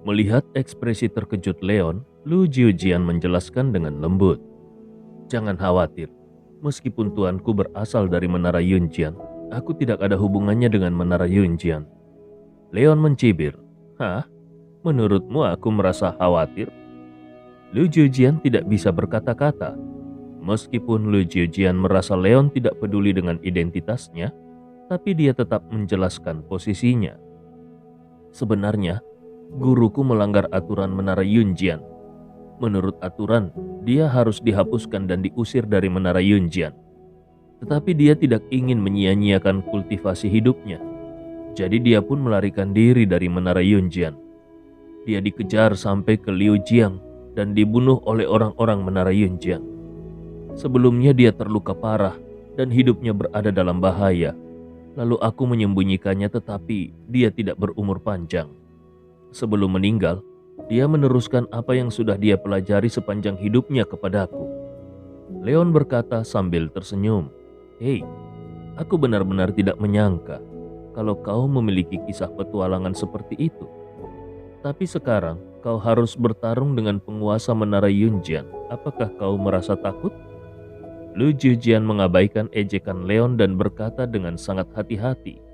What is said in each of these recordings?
Melihat ekspresi terkejut Leon, Lu Jiujian menjelaskan dengan lembut. Jangan khawatir, meskipun tuanku berasal dari Menara Yunjian, aku tidak ada hubungannya dengan Menara Yunjian. Leon mencibir. Hah? Menurutmu aku merasa khawatir? Lu Jiujian tidak bisa berkata-kata. Meskipun Lu Jiujian merasa Leon tidak peduli dengan identitasnya, tapi dia tetap menjelaskan posisinya. Sebenarnya, guruku melanggar aturan Menara Yunjian. Menurut aturan, dia harus dihapuskan dan diusir dari Menara Yunjian. Tetapi dia tidak ingin menyia-nyiakan kultivasi hidupnya. Jadi dia pun melarikan diri dari Menara Yunjian. Dia dikejar sampai ke Liujiang dan dibunuh oleh orang-orang Menara Yunjian. Sebelumnya dia terluka parah dan hidupnya berada dalam bahaya. Lalu aku menyembunyikannya tetapi dia tidak berumur panjang. Sebelum meninggal, dia meneruskan apa yang sudah dia pelajari sepanjang hidupnya kepadaku. Leon berkata sambil tersenyum. Hei, aku benar-benar tidak menyangka kalau kau memiliki kisah petualangan seperti itu. Tapi sekarang kau harus bertarung dengan penguasa Menara Yunjian. Apakah kau merasa takut? Lu Jiujian mengabaikan ejekan Leon dan berkata dengan sangat hati-hati.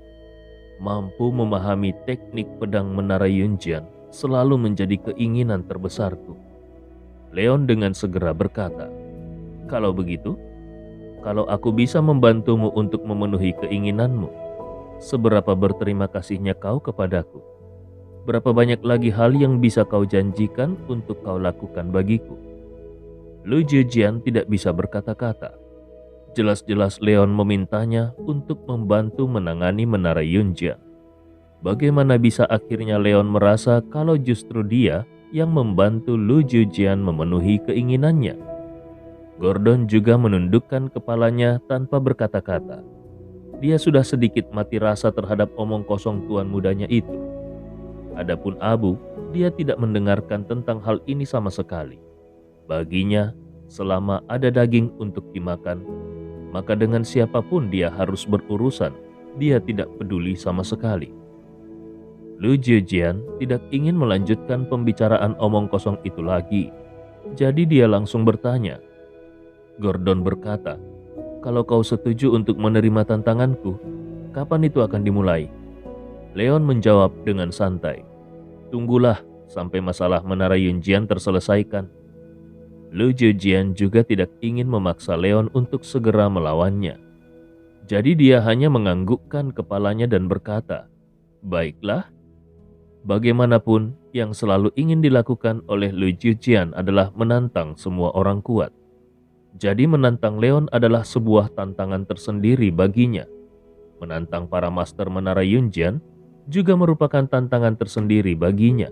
Mampu memahami teknik pedang Menara Yunjian selalu menjadi keinginan terbesarku. Leon dengan segera berkata, kalau begitu, kalau aku bisa membantumu untuk memenuhi keinginanmu, seberapa berterima kasihnya kau kepadaku? Berapa banyak lagi hal yang bisa kau janjikan untuk kau lakukan bagiku? Lu Jiujian tidak bisa berkata-kata. Jelas-jelas Leon memintanya untuk membantu menangani Menara Yunjian. Bagaimana bisa akhirnya Leon merasa kalau justru dia yang membantu Lu Jiujian memenuhi keinginannya? Gordon juga menundukkan kepalanya tanpa berkata-kata. Dia sudah sedikit mati rasa terhadap omong kosong tuan mudanya itu. Adapun Abu, dia tidak mendengarkan tentang hal ini sama sekali. Baginya, selama ada daging untuk dimakan, maka dengan siapapun dia harus berurusan, dia tidak peduli sama sekali. Lu Jiujian tidak ingin melanjutkan pembicaraan omong kosong itu lagi. Jadi dia langsung bertanya. Gordon berkata, kalau kau setuju untuk menerima tantanganku, kapan itu akan dimulai? Leon menjawab dengan santai. Tunggulah sampai masalah Menara Yunjian terselesaikan. Lu Jiujian juga tidak ingin memaksa Leon untuk segera melawannya. Jadi dia hanya menganggukkan kepalanya dan berkata, baiklah. Bagaimanapun, yang selalu ingin dilakukan oleh Lu Jiujian adalah menantang semua orang kuat. Jadi menantang Leon adalah sebuah tantangan tersendiri baginya. Menantang para master Menara Yunjian juga merupakan tantangan tersendiri baginya.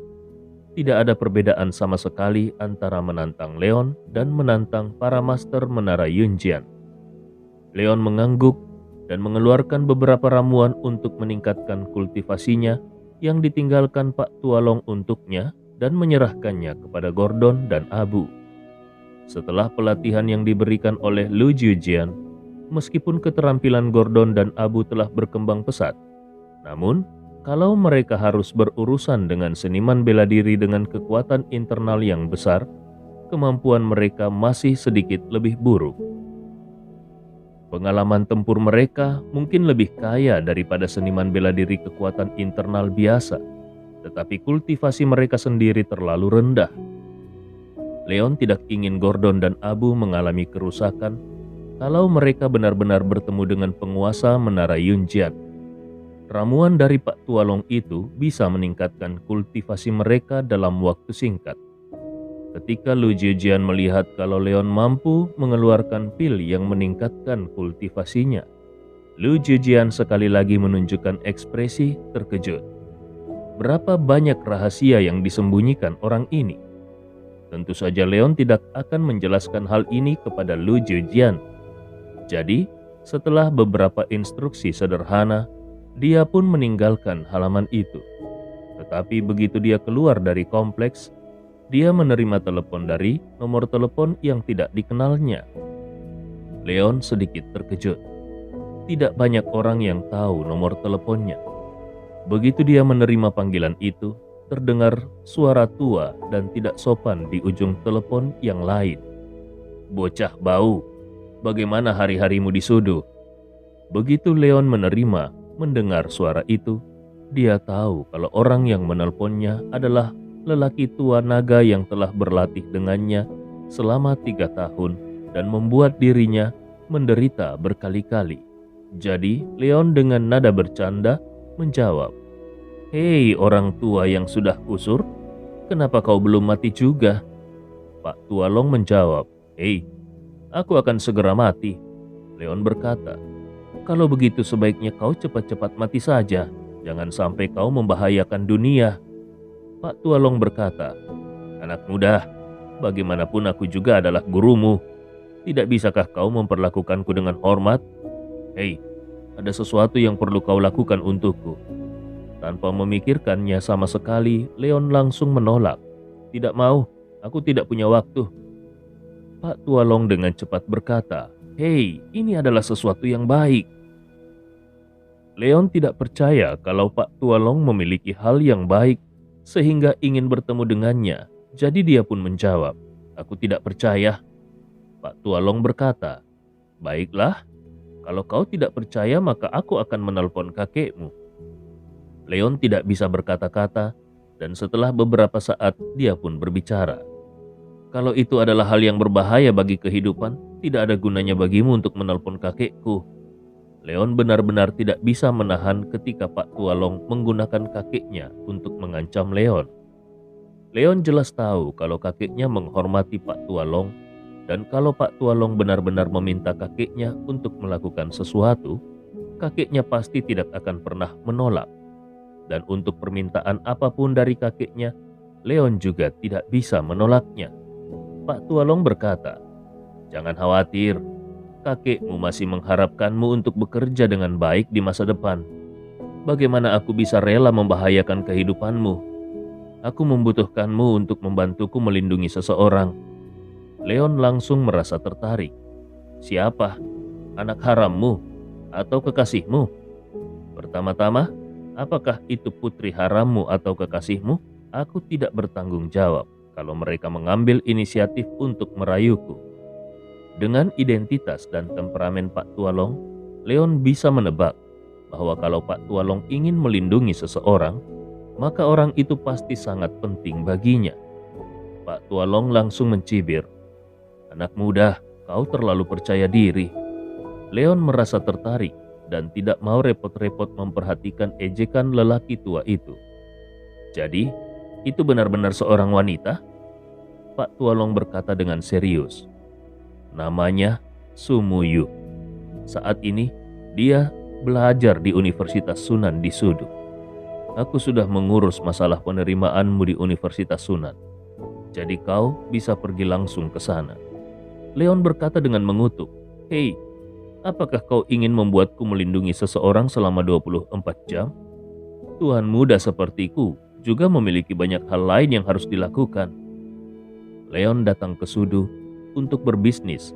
Tidak ada perbedaan sama sekali antara menantang Leon dan menantang para master Menara Yunjian. Leon mengangguk dan mengeluarkan beberapa ramuan untuk meningkatkan kultivasinya yang ditinggalkan Pak Tualong untuknya dan menyerahkannya kepada Gordon dan Abu. Setelah pelatihan yang diberikan oleh Lu Jiujian, meskipun keterampilan Gordon dan Abu telah berkembang pesat, namun kalau mereka harus berurusan dengan seniman bela diri dengan kekuatan internal yang besar, kemampuan mereka masih sedikit lebih buruk. Pengalaman tempur mereka mungkin lebih kaya daripada seniman bela diri kekuatan internal biasa, tetapi kultivasi mereka sendiri terlalu rendah. Leon tidak ingin Gordon dan Abu mengalami kerusakan kalau mereka benar-benar bertemu dengan penguasa Menara Yunjian. Ramuan dari Pak Tualong itu bisa meningkatkan kultivasi mereka dalam waktu singkat. Ketika Lu Jiujian melihat kalau Leon mampu mengeluarkan pil yang meningkatkan kultivasinya, Lu Jiujian sekali lagi menunjukkan ekspresi terkejut. Berapa banyak rahasia yang disembunyikan orang ini? Tentu saja Leon tidak akan menjelaskan hal ini kepada Lu Jiujian. Jadi, setelah beberapa instruksi sederhana, dia pun meninggalkan halaman itu. Tetapi begitu dia keluar dari kompleks, dia menerima telepon dari nomor telepon yang tidak dikenalnya. Leon sedikit terkejut. Tidak banyak orang yang tahu nomor teleponnya. Begitu dia menerima panggilan itu, terdengar suara tua dan tidak sopan di ujung telepon yang lain. "Bocah bau, bagaimana hari-harimu di Sudu?" Begitu Leon mendengar suara itu, dia tahu kalau orang yang menelponnya adalah lelaki tua naga yang telah berlatih dengannya selama 3 tahun dan membuat dirinya menderita berkali-kali. Jadi Leon dengan nada bercanda menjawab, "Hei orang tua yang sudah kusur, kenapa kau belum mati juga?" Pak Tualong menjawab, "Hei, aku akan segera mati." Leon berkata, "Kalau begitu sebaiknya kau cepat-cepat mati saja. Jangan sampai kau membahayakan dunia." Pak Tualong berkata, "Anak muda, bagaimanapun aku juga adalah gurumu. Tidak bisakah kau memperlakukanku dengan hormat? Hei, ada sesuatu yang perlu kau lakukan untukku." Tanpa memikirkannya sama sekali, Leon langsung menolak. "Tidak mau, aku tidak punya waktu." Pak Tualong dengan cepat berkata, "Hei, ini adalah sesuatu yang baik." Leon tidak percaya kalau Pak Tualong memiliki hal yang baik sehingga ingin bertemu dengannya. Jadi dia pun menjawab, "Aku tidak percaya." Pak Tualong berkata, "Baiklah, kalau kau tidak percaya maka aku akan menelpon kakekmu." Leon tidak bisa berkata-kata dan setelah beberapa saat dia pun berbicara. "Kalau itu adalah hal yang berbahaya bagi kehidupan, tidak ada gunanya bagimu untuk menelpon kakekku." Leon benar-benar tidak bisa menahan ketika Pak Tualong menggunakan kakeknya untuk mengancam Leon. Leon jelas tahu kalau kakeknya menghormati Pak Tualong, dan kalau Pak Tualong benar-benar meminta kakeknya untuk melakukan sesuatu, kakeknya pasti tidak akan pernah menolak. Dan untuk permintaan apapun dari kakeknya, Leon juga tidak bisa menolaknya. Pak Tualong berkata, "Jangan khawatir, kakekmu masih mengharapkanmu untuk bekerja dengan baik di masa depan. Bagaimana aku bisa rela membahayakan kehidupanmu? Aku membutuhkanmu untuk membantuku melindungi seseorang." Leon langsung merasa tertarik. "Siapa? Anak harammu atau kekasihmu? Pertama-tama, apakah itu putri harammu atau kekasihmu? Aku tidak bertanggung jawab kalau mereka mengambil inisiatif untuk merayuku." Dengan identitas dan temperamen Pak Tualong, Leon bisa menebak bahwa kalau Pak Tualong ingin melindungi seseorang, maka orang itu pasti sangat penting baginya. Pak Tualong langsung mencibir, "Anak muda, kau terlalu percaya diri." Leon merasa tertarik dan tidak mau repot-repot memperhatikan ejekan lelaki tua itu. "Jadi, itu benar-benar seorang wanita?" Pak Tualong berkata dengan serius. "Namanya Sumuyu. Saat ini, dia belajar di Universitas Sunan di Sudu. Aku sudah mengurus masalah penerimaanmu di Universitas Sunan. Jadi kau bisa pergi langsung ke sana." Leon berkata dengan mengutuk, "Hei, apakah kau ingin membuatku melindungi seseorang selama 24 jam? Tuan muda sepertiku juga memiliki banyak hal lain yang harus dilakukan." Leon datang ke Sudu untuk berbisnis,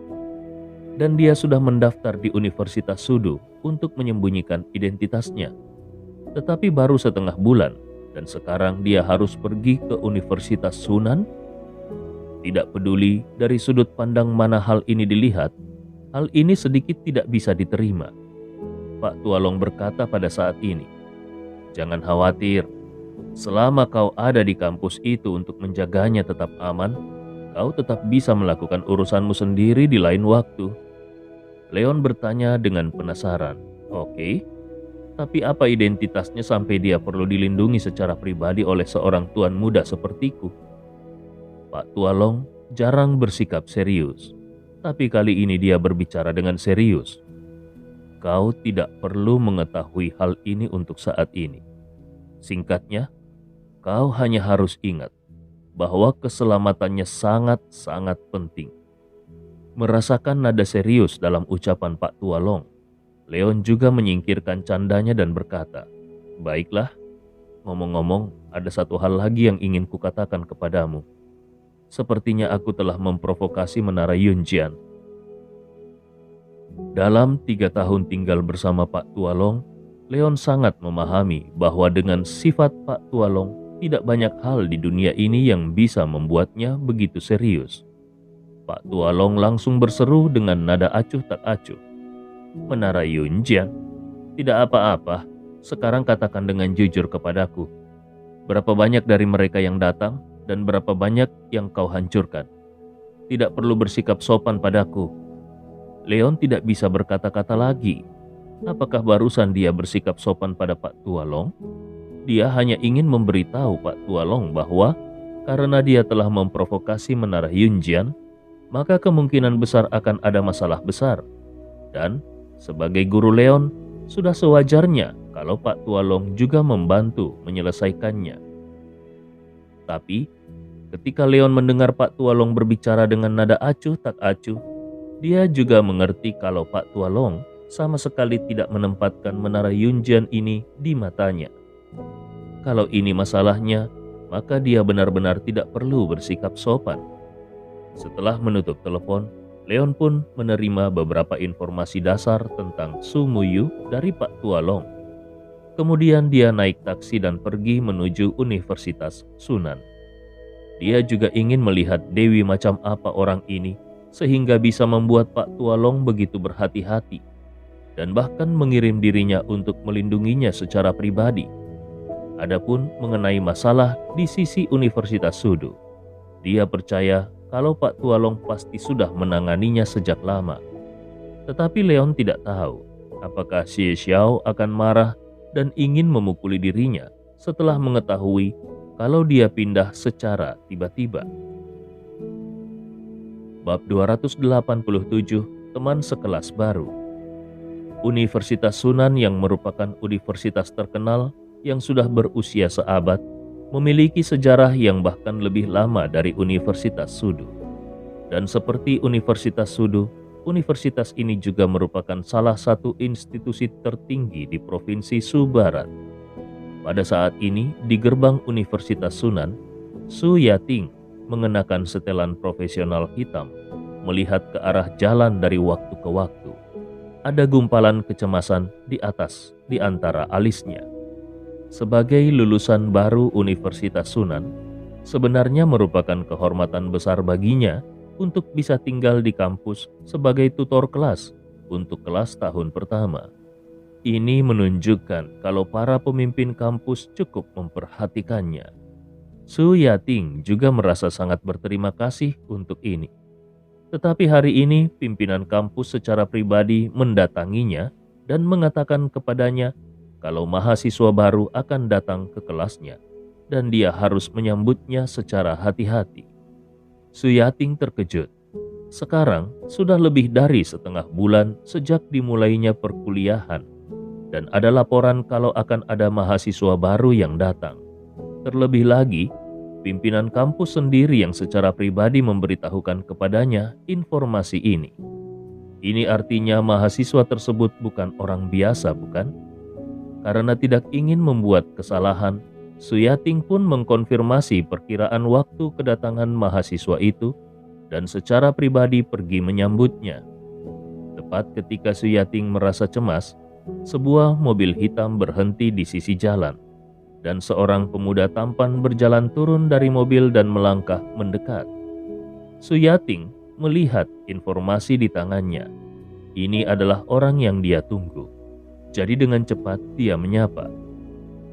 dan dia sudah mendaftar di Universitas Sudu untuk menyembunyikan identitasnya. Tetapi baru setengah bulan, dan sekarang dia harus pergi ke Universitas Sunan. Tidak peduli dari sudut pandang mana hal ini dilihat, hal ini sedikit tidak bisa diterima. Pak Tualong berkata pada saat ini, "Jangan khawatir, selama kau ada di kampus itu untuk menjaganya tetap aman, kau tetap bisa melakukan urusanmu sendiri di lain waktu." Leon bertanya dengan penasaran, "Oke, tapi apa identitasnya sampai dia perlu dilindungi secara pribadi oleh seorang tuan muda sepertiku?" Pak Tualong jarang bersikap serius, tapi kali ini dia berbicara dengan serius. "Kau tidak perlu mengetahui hal ini untuk saat ini. Singkatnya, kau hanya harus ingat bahwa keselamatannya sangat-sangat penting." Merasakan nada serius dalam ucapan Pak Tualong, Leon juga menyingkirkan candanya dan berkata, "Baiklah, ngomong-ngomong ada satu hal lagi yang ingin kukatakan kepadamu. Sepertinya aku telah memprovokasi Menara Yunjian." Dalam 3 tahun tinggal bersama Pak Tualong, Leon sangat memahami bahwa dengan sifat Pak Tualong, tidak banyak hal di dunia ini yang bisa membuatnya begitu serius. Pak Tualong langsung berseru dengan nada acuh tak acuh. Menara Yunjian, tidak apa-apa. Sekarang katakan dengan jujur kepadaku, berapa banyak dari mereka yang datang dan berapa banyak yang kau hancurkan? Tidak perlu bersikap sopan padaku. Leon tidak bisa berkata-kata lagi. Apakah barusan dia bersikap sopan pada Pak Tualong? Dia hanya ingin memberitahu Pak Tualong bahwa karena dia telah memprovokasi menara Yunjian, maka kemungkinan besar akan ada masalah besar. Dan sebagai guru Leon, sudah sewajarnya kalau Pak Tualong juga membantu menyelesaikannya. Tapi ketika Leon mendengar Pak Tualong berbicara dengan nada acuh tak acuh, dia juga mengerti kalau Pak Tualong sama sekali tidak menempatkan menara Yunjian ini di matanya. Kalau ini masalahnya, maka dia benar-benar tidak perlu bersikap sopan. Setelah menutup telepon, Leon pun menerima beberapa informasi dasar tentang Su Muyu dari Pak Tualong. Kemudian dia naik taksi dan pergi menuju Universitas Sunan. Dia juga ingin melihat Dewi macam apa orang ini, sehingga bisa membuat Pak Tualong begitu berhati-hati, dan bahkan mengirim dirinya untuk melindunginya secara pribadi. Adapun mengenai masalah di sisi Universitas Sudu, dia percaya kalau Pak Tualong pasti sudah menanganinya sejak lama. Tetapi Leon tidak tahu apakah Xie Xiao akan marah dan ingin memukuli dirinya setelah mengetahui kalau dia pindah secara tiba-tiba. Bab 287, Teman Sekelas Baru. Universitas Sunan yang merupakan universitas terkenal yang sudah berusia seabad, memiliki sejarah yang bahkan lebih lama dari Universitas Sudu. Dan seperti Universitas Sudu, universitas ini juga merupakan salah satu institusi tertinggi di Provinsi Su Barat. Pada saat ini, di gerbang Universitas Sunan, Su Yating mengenakan setelan profesional hitam, melihat ke arah jalan dari waktu ke waktu. Ada gumpalan kecemasan di antara alisnya. Sebagai lulusan baru Universitas Sunan, sebenarnya merupakan kehormatan besar baginya untuk bisa tinggal di kampus sebagai tutor kelas untuk kelas tahun pertama. Ini menunjukkan kalau para pemimpin kampus cukup memperhatikannya. Su Yating juga merasa sangat berterima kasih untuk ini. Tetapi hari ini pimpinan kampus secara pribadi mendatanginya dan mengatakan kepadanya kalau mahasiswa baru akan datang ke kelasnya dan dia harus menyambutnya secara hati-hati. Su Yating terkejut. Sekarang sudah lebih dari setengah bulan sejak dimulainya perkuliahan dan ada laporan kalau akan ada mahasiswa baru yang datang. Terlebih lagi, pimpinan kampus sendiri yang secara pribadi memberitahukan kepadanya informasi ini. Ini artinya mahasiswa tersebut bukan orang biasa, bukan? Karena tidak ingin membuat kesalahan, Su Yating pun mengkonfirmasi perkiraan waktu kedatangan mahasiswa itu dan secara pribadi pergi menyambutnya. Tepat ketika Su Yating merasa cemas, sebuah mobil hitam berhenti di sisi jalan dan seorang pemuda tampan berjalan turun dari mobil dan melangkah mendekat. Su Yating melihat informasi di tangannya. Ini adalah orang yang dia tunggu. Jadi dengan cepat dia menyapa.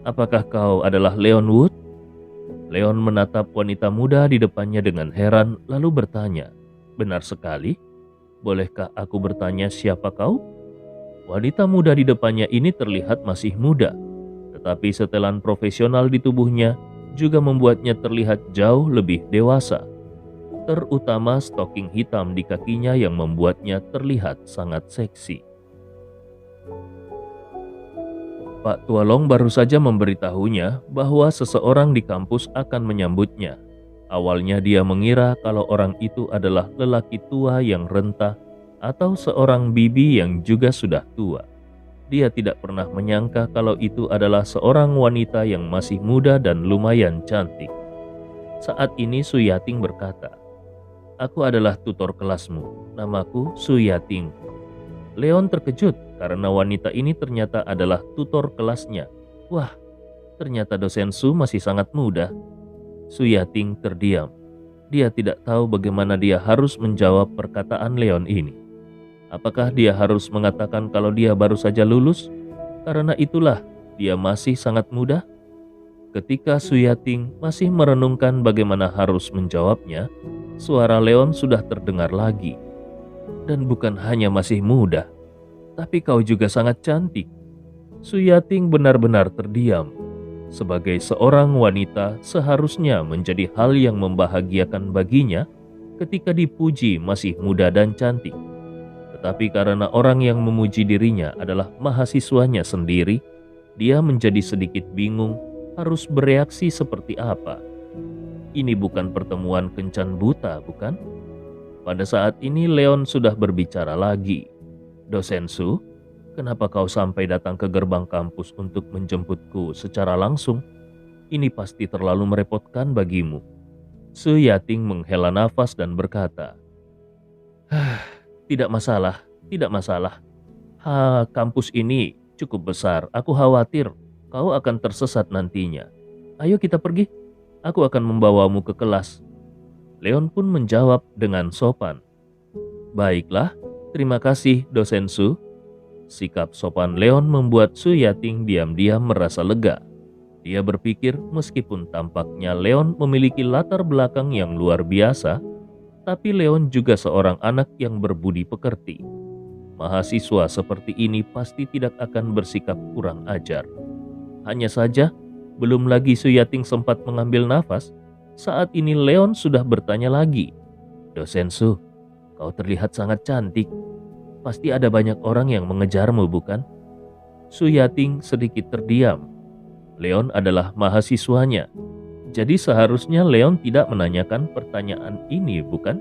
Apakah kau adalah Leon Wood? Leon menatap wanita muda di depannya dengan heran lalu bertanya, benar sekali? Bolehkah aku bertanya siapa kau? Wanita muda di depannya ini terlihat masih muda, tetapi setelan profesional di tubuhnya juga membuatnya terlihat jauh lebih dewasa. Terutama stoking hitam di kakinya yang membuatnya terlihat sangat seksi. Pak Tualong baru saja memberitahunya bahwa seseorang di kampus akan menyambutnya. Awalnya dia mengira kalau orang itu adalah lelaki tua yang renta atau seorang bibi yang juga sudah tua. Dia tidak pernah menyangka kalau itu adalah seorang wanita yang masih muda dan lumayan cantik. Saat ini Su Yating berkata, "Aku adalah tutor kelasmu, namaku Su Yating." Leon terkejut karena wanita ini ternyata adalah tutor kelasnya. Wah, Ternyata dosen Su masih sangat muda. Su Yating terdiam. Dia tidak tahu bagaimana dia harus menjawab perkataan Leon ini. Apakah dia harus mengatakan kalau dia baru saja lulus? Karena itulah dia masih sangat muda. Ketika Su Yating masih merenungkan bagaimana harus menjawabnya, suara Leon sudah terdengar lagi. Dan bukan hanya masih muda, tapi kau juga sangat cantik. Su Yating benar-benar terdiam. Sebagai seorang wanita, seharusnya menjadi hal yang membahagiakan baginya ketika dipuji masih muda dan cantik. Tetapi karena orang yang memuji dirinya adalah mahasiswanya sendiri, dia menjadi sedikit bingung harus bereaksi seperti apa. Ini bukan pertemuan kencan buta, bukan? Pada saat ini Leon sudah berbicara lagi. Dosen Su, kenapa kau sampai datang ke gerbang kampus untuk menjemputku secara langsung? Ini pasti terlalu merepotkan bagimu. Su Yating menghela nafas dan berkata, tidak masalah, tidak masalah. Kampus ini cukup besar. Aku khawatir kau akan tersesat nantinya. Ayo kita pergi. Aku akan membawamu ke kelas. Leon pun menjawab dengan sopan. Baiklah, terima kasih dosen Su. Sikap sopan Leon membuat Su Yating diam-diam merasa lega. Dia berpikir meskipun tampaknya Leon memiliki latar belakang yang luar biasa, tapi Leon juga seorang anak yang berbudi pekerti. Mahasiswa seperti ini pasti tidak akan bersikap kurang ajar. Hanya saja, belum lagi Su Yating sempat mengambil nafas, saat ini Leon sudah bertanya lagi. Dosen Su, kau terlihat sangat cantik. Pasti ada banyak orang yang mengejarmu, bukan? Su Yating sedikit terdiam. Leon adalah mahasiswanya. Jadi seharusnya Leon tidak menanyakan pertanyaan ini, bukan?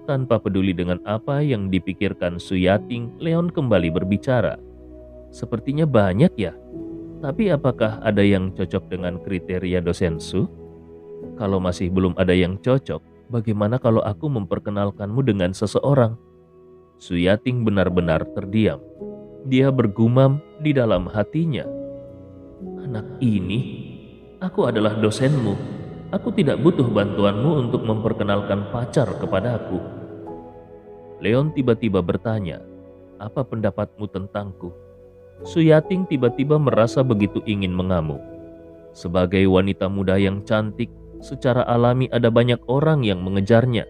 Tanpa peduli dengan apa yang dipikirkan Su Yating, Leon kembali berbicara. Sepertinya banyak ya. Tapi apakah ada yang cocok dengan kriteria dosen Su? Kalau masih belum ada yang cocok, bagaimana kalau aku memperkenalkanmu dengan seseorang? Su Yating benar-benar terdiam. Dia bergumam di dalam hatinya. Anak ini, aku adalah dosenmu. Aku tidak butuh bantuanmu untuk memperkenalkan pacar kepadaku. Leon tiba-tiba bertanya, apa pendapatmu tentangku? Su Yating tiba-tiba merasa begitu ingin mengamuk. Sebagai wanita muda yang cantik, secara alami ada banyak orang yang mengejarnya.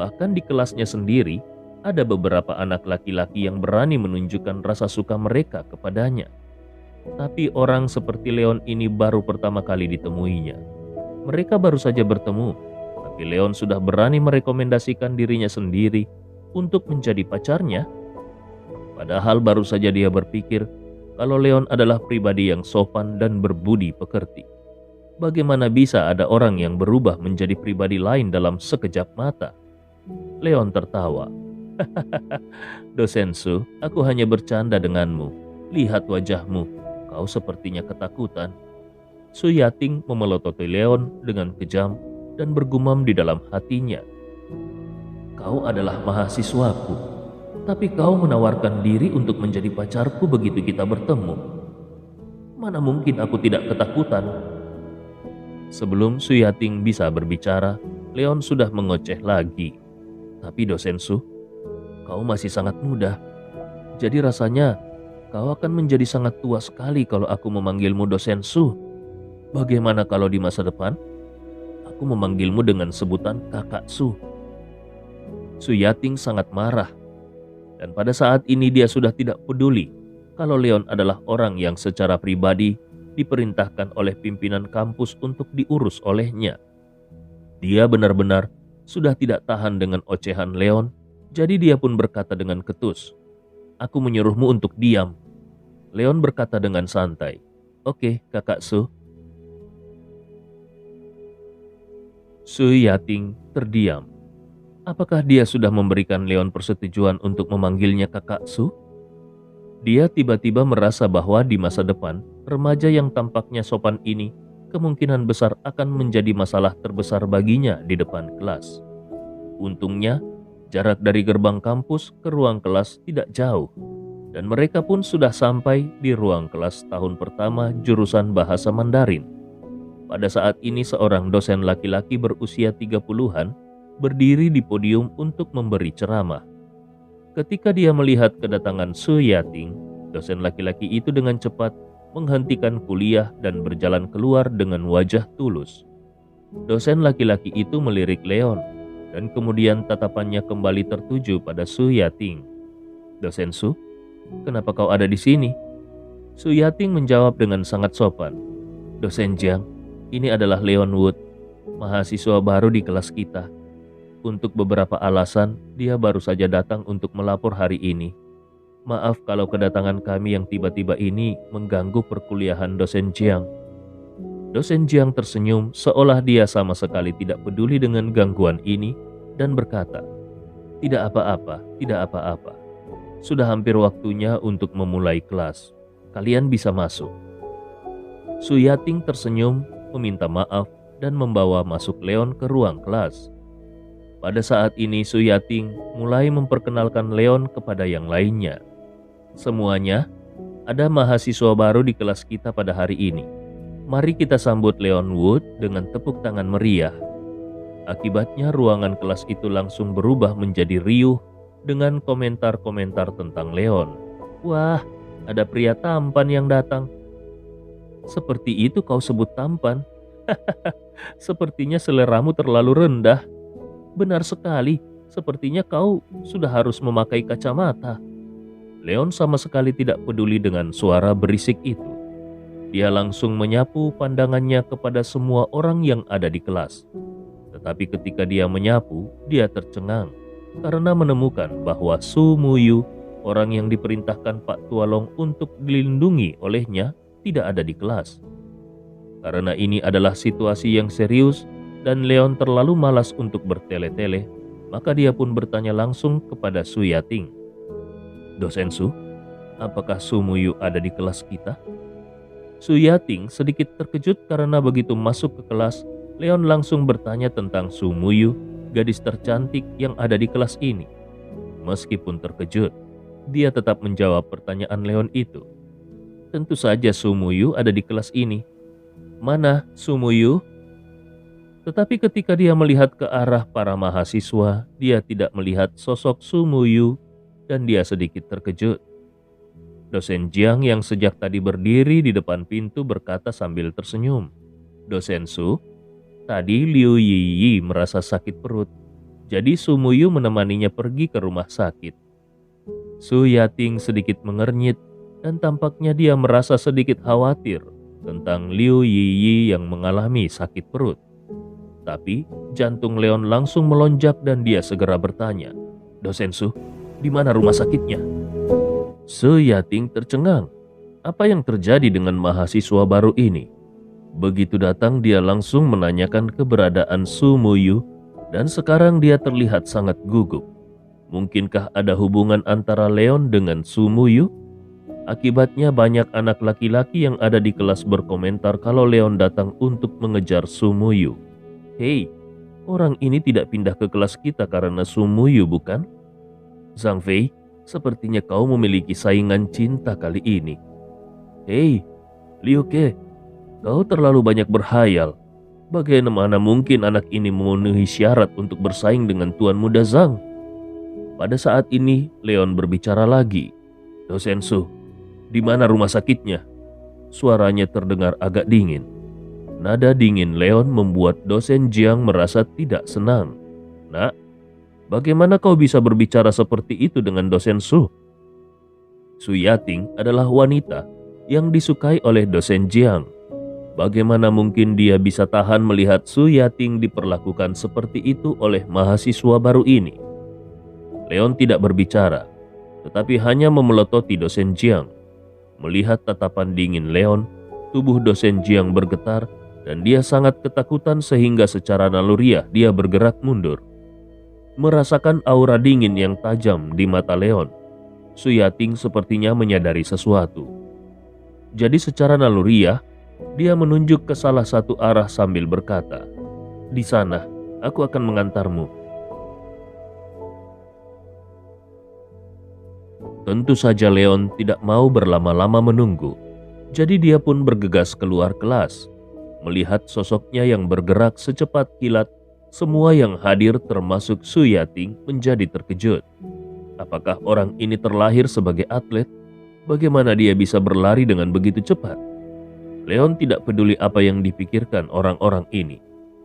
Bahkan di kelasnya sendiri, ada beberapa anak laki-laki yang berani menunjukkan rasa suka mereka kepadanya. Tapi orang seperti Leon ini baru pertama kali ditemuinya. Mereka baru saja bertemu, tapi Leon sudah berani merekomendasikan dirinya sendiri untuk menjadi pacarnya. Padahal baru saja dia berpikir kalau Leon adalah pribadi yang sopan dan berbudi pekerti. Bagaimana bisa ada orang yang berubah menjadi pribadi lain dalam sekejap mata? Leon tertawa. Dosen Su, aku hanya bercanda denganmu. Lihat wajahmu. Kau sepertinya ketakutan. Su Yating memelototi Leon dengan kejam dan bergumam di dalam hatinya. Kau adalah mahasiswaku, tapi kau menawarkan diri untuk menjadi pacarku begitu kita bertemu. Mana mungkin aku tidak ketakutan? Sebelum Su Yating bisa berbicara, Leon sudah mengoceh lagi. Tapi dosen Su, kau masih sangat muda. Jadi rasanya kau akan menjadi sangat tua sekali kalau aku memanggilmu dosen Su. Bagaimana kalau di masa depan aku memanggilmu dengan sebutan kakak Su? Su Yating sangat marah. Dan pada saat ini dia sudah tidak peduli kalau Leon adalah orang yang secara pribadi diperintahkan oleh pimpinan kampus untuk diurus olehnya. Dia benar-benar sudah tidak tahan dengan ocehan Leon, jadi dia pun berkata dengan ketus, aku menyuruhmu untuk diam. Leon berkata dengan santai, oke, kakak Su. Su Yating terdiam. Apakah dia sudah memberikan Leon persetujuan untuk memanggilnya kakak Su? Dia tiba-tiba merasa bahwa di masa depan, remaja yang tampaknya sopan ini kemungkinan besar akan menjadi masalah terbesar baginya di depan kelas. Untungnya, jarak dari gerbang kampus ke ruang kelas tidak jauh, dan mereka pun sudah sampai di ruang kelas tahun pertama jurusan bahasa Mandarin. Pada saat ini seorang dosen laki-laki berusia 30-an berdiri di podium untuk memberi ceramah. Ketika dia melihat kedatangan Su Yating, dosen laki-laki itu dengan cepat menghentikan kuliah dan berjalan keluar dengan wajah tulus. Dosen laki-laki itu melirik Leon, dan kemudian tatapannya kembali tertuju pada Su Yating. "Dosen Su, kenapa kau ada di sini?" Su Yating menjawab dengan sangat sopan. "Dosen Jiang, ini adalah Leon Wood, mahasiswa baru di kelas kita. Untuk beberapa alasan, dia baru saja datang untuk melapor hari ini. Maaf kalau kedatangan kami yang tiba-tiba ini mengganggu perkuliahan Dosen Jiang." Dosen Jiang tersenyum seolah dia sama sekali tidak peduli dengan gangguan ini dan berkata, "Tidak apa-apa, tidak apa-apa. Sudah hampir waktunya untuk memulai kelas. Kalian bisa masuk." Su Yating tersenyum, meminta maaf, dan membawa masuk Leon ke ruang kelas. Pada saat ini Su Yating mulai memperkenalkan Leon kepada yang lainnya. "Semuanya, ada mahasiswa baru di kelas kita pada hari ini. Mari kita sambut Leon Wood dengan tepuk tangan meriah." Akibatnya ruangan kelas itu langsung berubah menjadi riuh dengan komentar-komentar tentang Leon. "Wah, ada pria tampan yang datang." "Seperti itu kau sebut tampan? Sepertinya seleramu terlalu rendah." "Benar sekali, sepertinya kau sudah harus memakai kacamata." Leon sama sekali tidak peduli dengan suara berisik itu. Dia langsung menyapu pandangannya kepada semua orang yang ada di kelas. Tetapi ketika dia menyapu, dia tercengang karena menemukan bahwa Su Muyu, orang yang diperintahkan Pak Tualong untuk dilindungi olehnya, tidak ada di kelas. Karena ini adalah situasi yang serius dan Leon terlalu malas untuk bertele-tele, maka dia pun bertanya langsung kepada Su Yating, "Dosen Su, apakah Su Muyu ada di kelas kita?" Su Yating sedikit terkejut karena begitu masuk ke kelas, Leon langsung bertanya tentang Su Muyu, gadis tercantik yang ada di kelas ini. Meskipun terkejut, dia tetap menjawab pertanyaan Leon itu. "Tentu saja Su Muyu ada di kelas ini. Mana Su Muyu?" Tetapi ketika dia melihat ke arah para mahasiswa, dia tidak melihat sosok Su Muyu dan dia sedikit terkejut. Dosen Jiang yang sejak tadi berdiri di depan pintu berkata sambil tersenyum, "Dosen Su, tadi Liu Yiyi merasa sakit perut, jadi Su Muyu menemaninya pergi ke rumah sakit." Su Yating sedikit mengernyit dan tampaknya dia merasa sedikit khawatir tentang Liu Yiyi yang mengalami sakit perut. Tapi jantung Leon langsung melonjak dan dia segera bertanya, "Dosen Su, di mana rumah sakitnya?" Su Yating tercengang. Apa yang terjadi dengan mahasiswa baru ini? Begitu datang dia langsung menanyakan keberadaan Su Muyu dan sekarang dia terlihat sangat gugup. Mungkinkah ada hubungan antara Leon dengan Su Muyu? Akibatnya banyak anak laki-laki yang ada di kelas berkomentar kalau Leon datang untuk mengejar Su Muyu. "Hei, orang ini tidak pindah ke kelas kita karena Su Muyu, bukan? Zhang Fei, sepertinya kau memiliki saingan cinta kali ini." "Hei, Liu Ke, kau terlalu banyak berhayal. Bagaimana mungkin anak ini memenuhi syarat untuk bersaing dengan Tuan Muda Zhang?" Pada saat ini, Leon berbicara lagi. "Dosen Su, di mana rumah sakitnya?" Suaranya terdengar agak dingin. Nada dingin Leon membuat Dosen Jiang merasa tidak senang. "Nak, bagaimana kau bisa berbicara seperti itu dengan Dosen Su?" Su Yating adalah wanita yang disukai oleh Dosen Jiang. Bagaimana mungkin dia bisa tahan melihat Su Yating diperlakukan seperti itu oleh mahasiswa baru ini? Leon tidak berbicara, tetapi hanya memelototi Dosen Jiang. Melihat tatapan dingin Leon, tubuh Dosen Jiang bergetar dan dia sangat ketakutan sehingga secara naluriah dia bergerak mundur. Merasakan aura dingin yang tajam di mata Leon, Su Yating sepertinya menyadari sesuatu. Jadi secara naluriah, dia menunjuk ke salah satu arah sambil berkata, "Di sana, aku akan mengantarmu." Tentu saja Leon tidak mau berlama-lama menunggu. Jadi dia pun bergegas keluar kelas. Melihat sosoknya yang bergerak secepat kilat, semua yang hadir termasuk Su Yating menjadi terkejut. Apakah orang ini terlahir sebagai atlet? Bagaimana dia bisa berlari dengan begitu cepat? Leon tidak peduli apa yang dipikirkan orang-orang ini,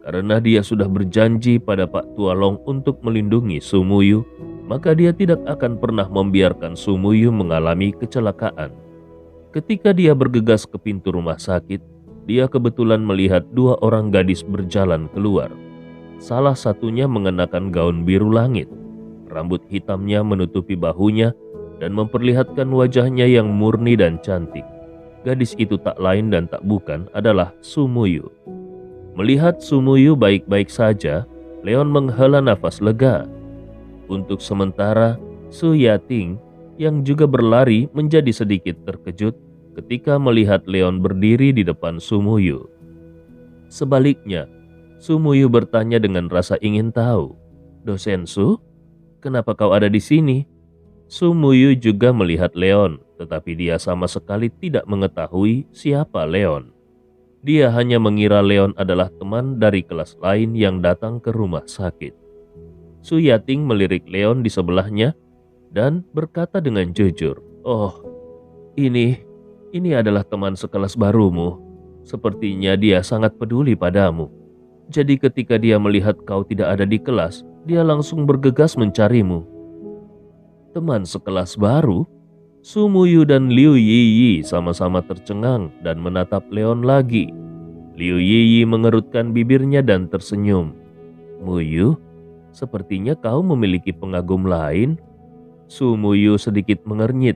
karena dia sudah berjanji pada Pak Tualong untuk melindungi Su Muyu, maka dia tidak akan pernah membiarkan Su Muyu mengalami kecelakaan. Ketika dia bergegas ke pintu rumah sakit, dia kebetulan melihat dua orang gadis berjalan keluar. Salah satunya mengenakan gaun biru langit. Rambut hitamnya menutupi bahunya dan memperlihatkan wajahnya yang murni dan cantik. Gadis itu tak lain dan tak bukan adalah Su Muyu. Melihat Su Muyu baik-baik saja, Leon menghela nafas lega. Untuk sementara, Su Yating yang juga berlari menjadi sedikit terkejut ketika melihat Leon berdiri di depan Su Muyu. Sebaliknya, Su Muyu bertanya dengan rasa ingin tahu, "Dosen Su, kenapa kau ada di sini?" Su Muyu juga melihat Leon, tetapi dia sama sekali tidak mengetahui siapa Leon. Dia hanya mengira Leon adalah teman dari kelas lain yang datang ke rumah sakit. Su Yating melirik Leon di sebelahnya dan berkata dengan jujur, "Oh, ini adalah teman sekelas barumu. Sepertinya dia sangat peduli padamu. Jadi ketika dia melihat kau tidak ada di kelas, dia langsung bergegas mencarimu." Teman sekelas baru? Su Muyu dan Liu Yiyi sama-sama tercengang dan menatap Leon lagi. Liu Yiyi mengerutkan bibirnya dan tersenyum. "Muyu, sepertinya kau memiliki pengagum lain." Su Muyu sedikit mengernyit.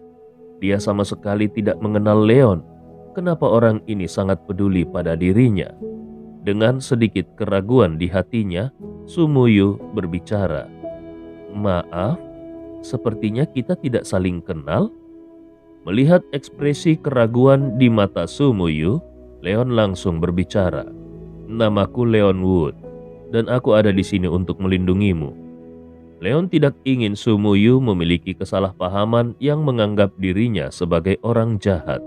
Dia sama sekali tidak mengenal Leon. Kenapa orang ini sangat peduli pada dirinya? Dengan sedikit keraguan di hatinya, Su Muyu berbicara, "Maaf, sepertinya kita tidak saling kenal." Melihat ekspresi keraguan di mata Su Muyu, Leon langsung berbicara, "Namaku Leon Wood, dan aku ada di sini untuk melindungimu." Leon tidak ingin Su Muyu memiliki kesalahpahaman yang menganggap dirinya sebagai orang jahat.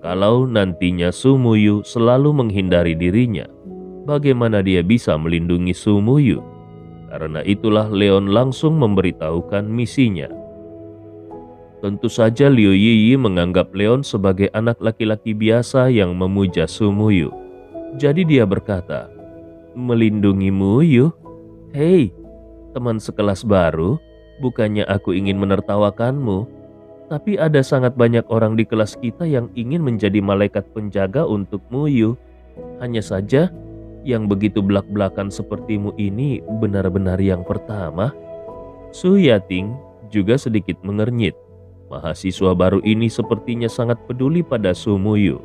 Kalau nantinya Su Muyu selalu menghindari dirinya, bagaimana dia bisa melindungi Su Muyu? Karena itulah Leon langsung memberitahukan misinya. Tentu saja Liu Yiyi menganggap Leon sebagai anak laki-laki biasa yang memuja Su Muyu. Jadi dia berkata, "Melindungi Muyu? Hei, teman sekelas baru, bukannya aku ingin menertawakanmu, tapi ada sangat banyak orang di kelas kita yang ingin menjadi malaikat penjaga untuk Muyu. Hanya saja, yang begitu belak-belakan sepertimu ini benar-benar yang pertama." Su Yating juga sedikit mengernyit. Mahasiswa baru ini sepertinya sangat peduli pada Su Muyu.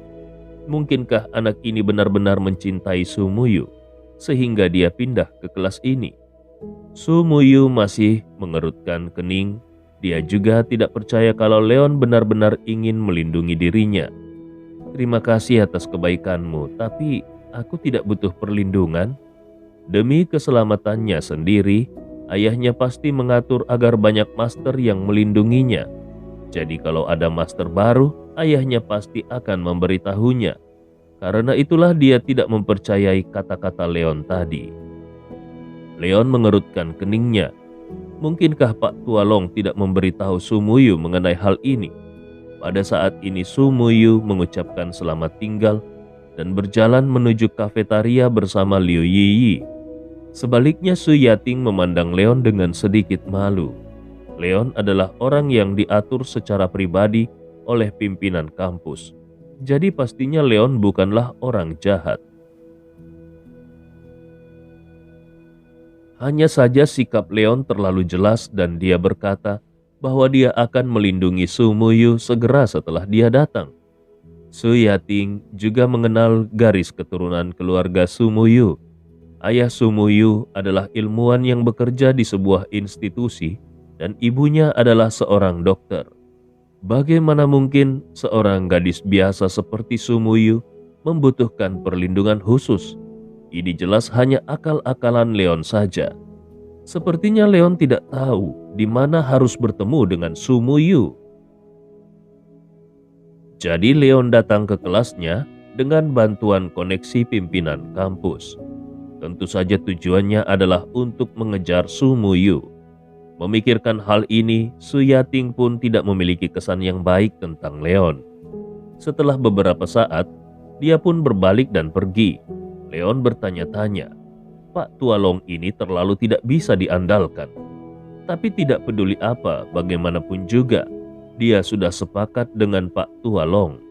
Mungkinkah anak ini benar-benar mencintai Su Muyu, sehingga dia pindah ke kelas ini? Su Muyu masih mengerutkan kening. Dia juga tidak percaya kalau Leon benar-benar ingin melindungi dirinya. "Terima kasih atas kebaikanmu, tapi aku tidak butuh perlindungan." Demi keselamatannya sendiri, ayahnya pasti mengatur agar banyak master yang melindunginya. Jadi kalau ada master baru, ayahnya pasti akan memberitahunya. Karena itulah dia tidak mempercayai kata-kata Leon tadi. Leon mengerutkan keningnya. Mungkinkah Pak Tualong tidak memberitahu Su Muyu mengenai hal ini? Pada saat ini Su Muyu mengucapkan selamat tinggal dan berjalan menuju kafetaria bersama Liu Yiyi. Sebaliknya Su Yating memandang Leon dengan sedikit malu. Leon adalah orang yang diatur secara pribadi oleh pimpinan kampus. Jadi pastinya Leon bukanlah orang jahat. Hanya saja sikap Leon terlalu jelas dan dia berkata bahwa dia akan melindungi Su Muyu segera setelah dia datang. Su Yating juga mengenal garis keturunan keluarga Su Muyu. Ayah Su Muyu adalah ilmuwan yang bekerja di sebuah institusi dan ibunya adalah seorang dokter. Bagaimana mungkin seorang gadis biasa seperti Su Muyu membutuhkan perlindungan khusus? Ini jelas hanya akal-akalan Leon saja. Sepertinya Leon tidak tahu di mana harus bertemu dengan Su Muyu. Jadi Leon datang ke kelasnya dengan bantuan koneksi pimpinan kampus. Tentu saja tujuannya adalah untuk mengejar Su Muyu. Memikirkan hal ini, Su Yating pun tidak memiliki kesan yang baik tentang Leon. Setelah beberapa saat, dia pun berbalik dan pergi. Leon bertanya-tanya, Pak Tualong ini terlalu tidak bisa diandalkan. Tapi tidak peduli apa, bagaimanapun juga, dia sudah sepakat dengan Pak Tualong.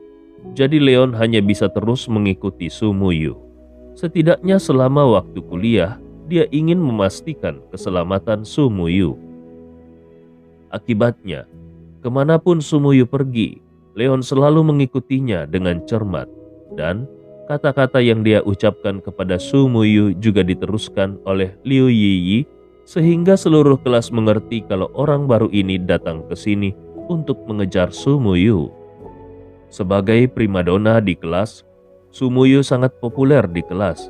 Jadi Leon hanya bisa terus mengikuti Su Muyu. Setidaknya selama waktu kuliah, dia ingin memastikan keselamatan Su Muyu. Akibatnya, kemanapun Su Muyu pergi, Leon selalu mengikutinya dengan cermat. Dan kata-kata yang dia ucapkan kepada Su Muyu juga diteruskan oleh Liu Yiyi, sehingga seluruh kelas mengerti kalau orang baru ini datang ke sini untuk mengejar Su Muyu. Sebagai primadona di kelas, Su Muyu sangat populer di kelas.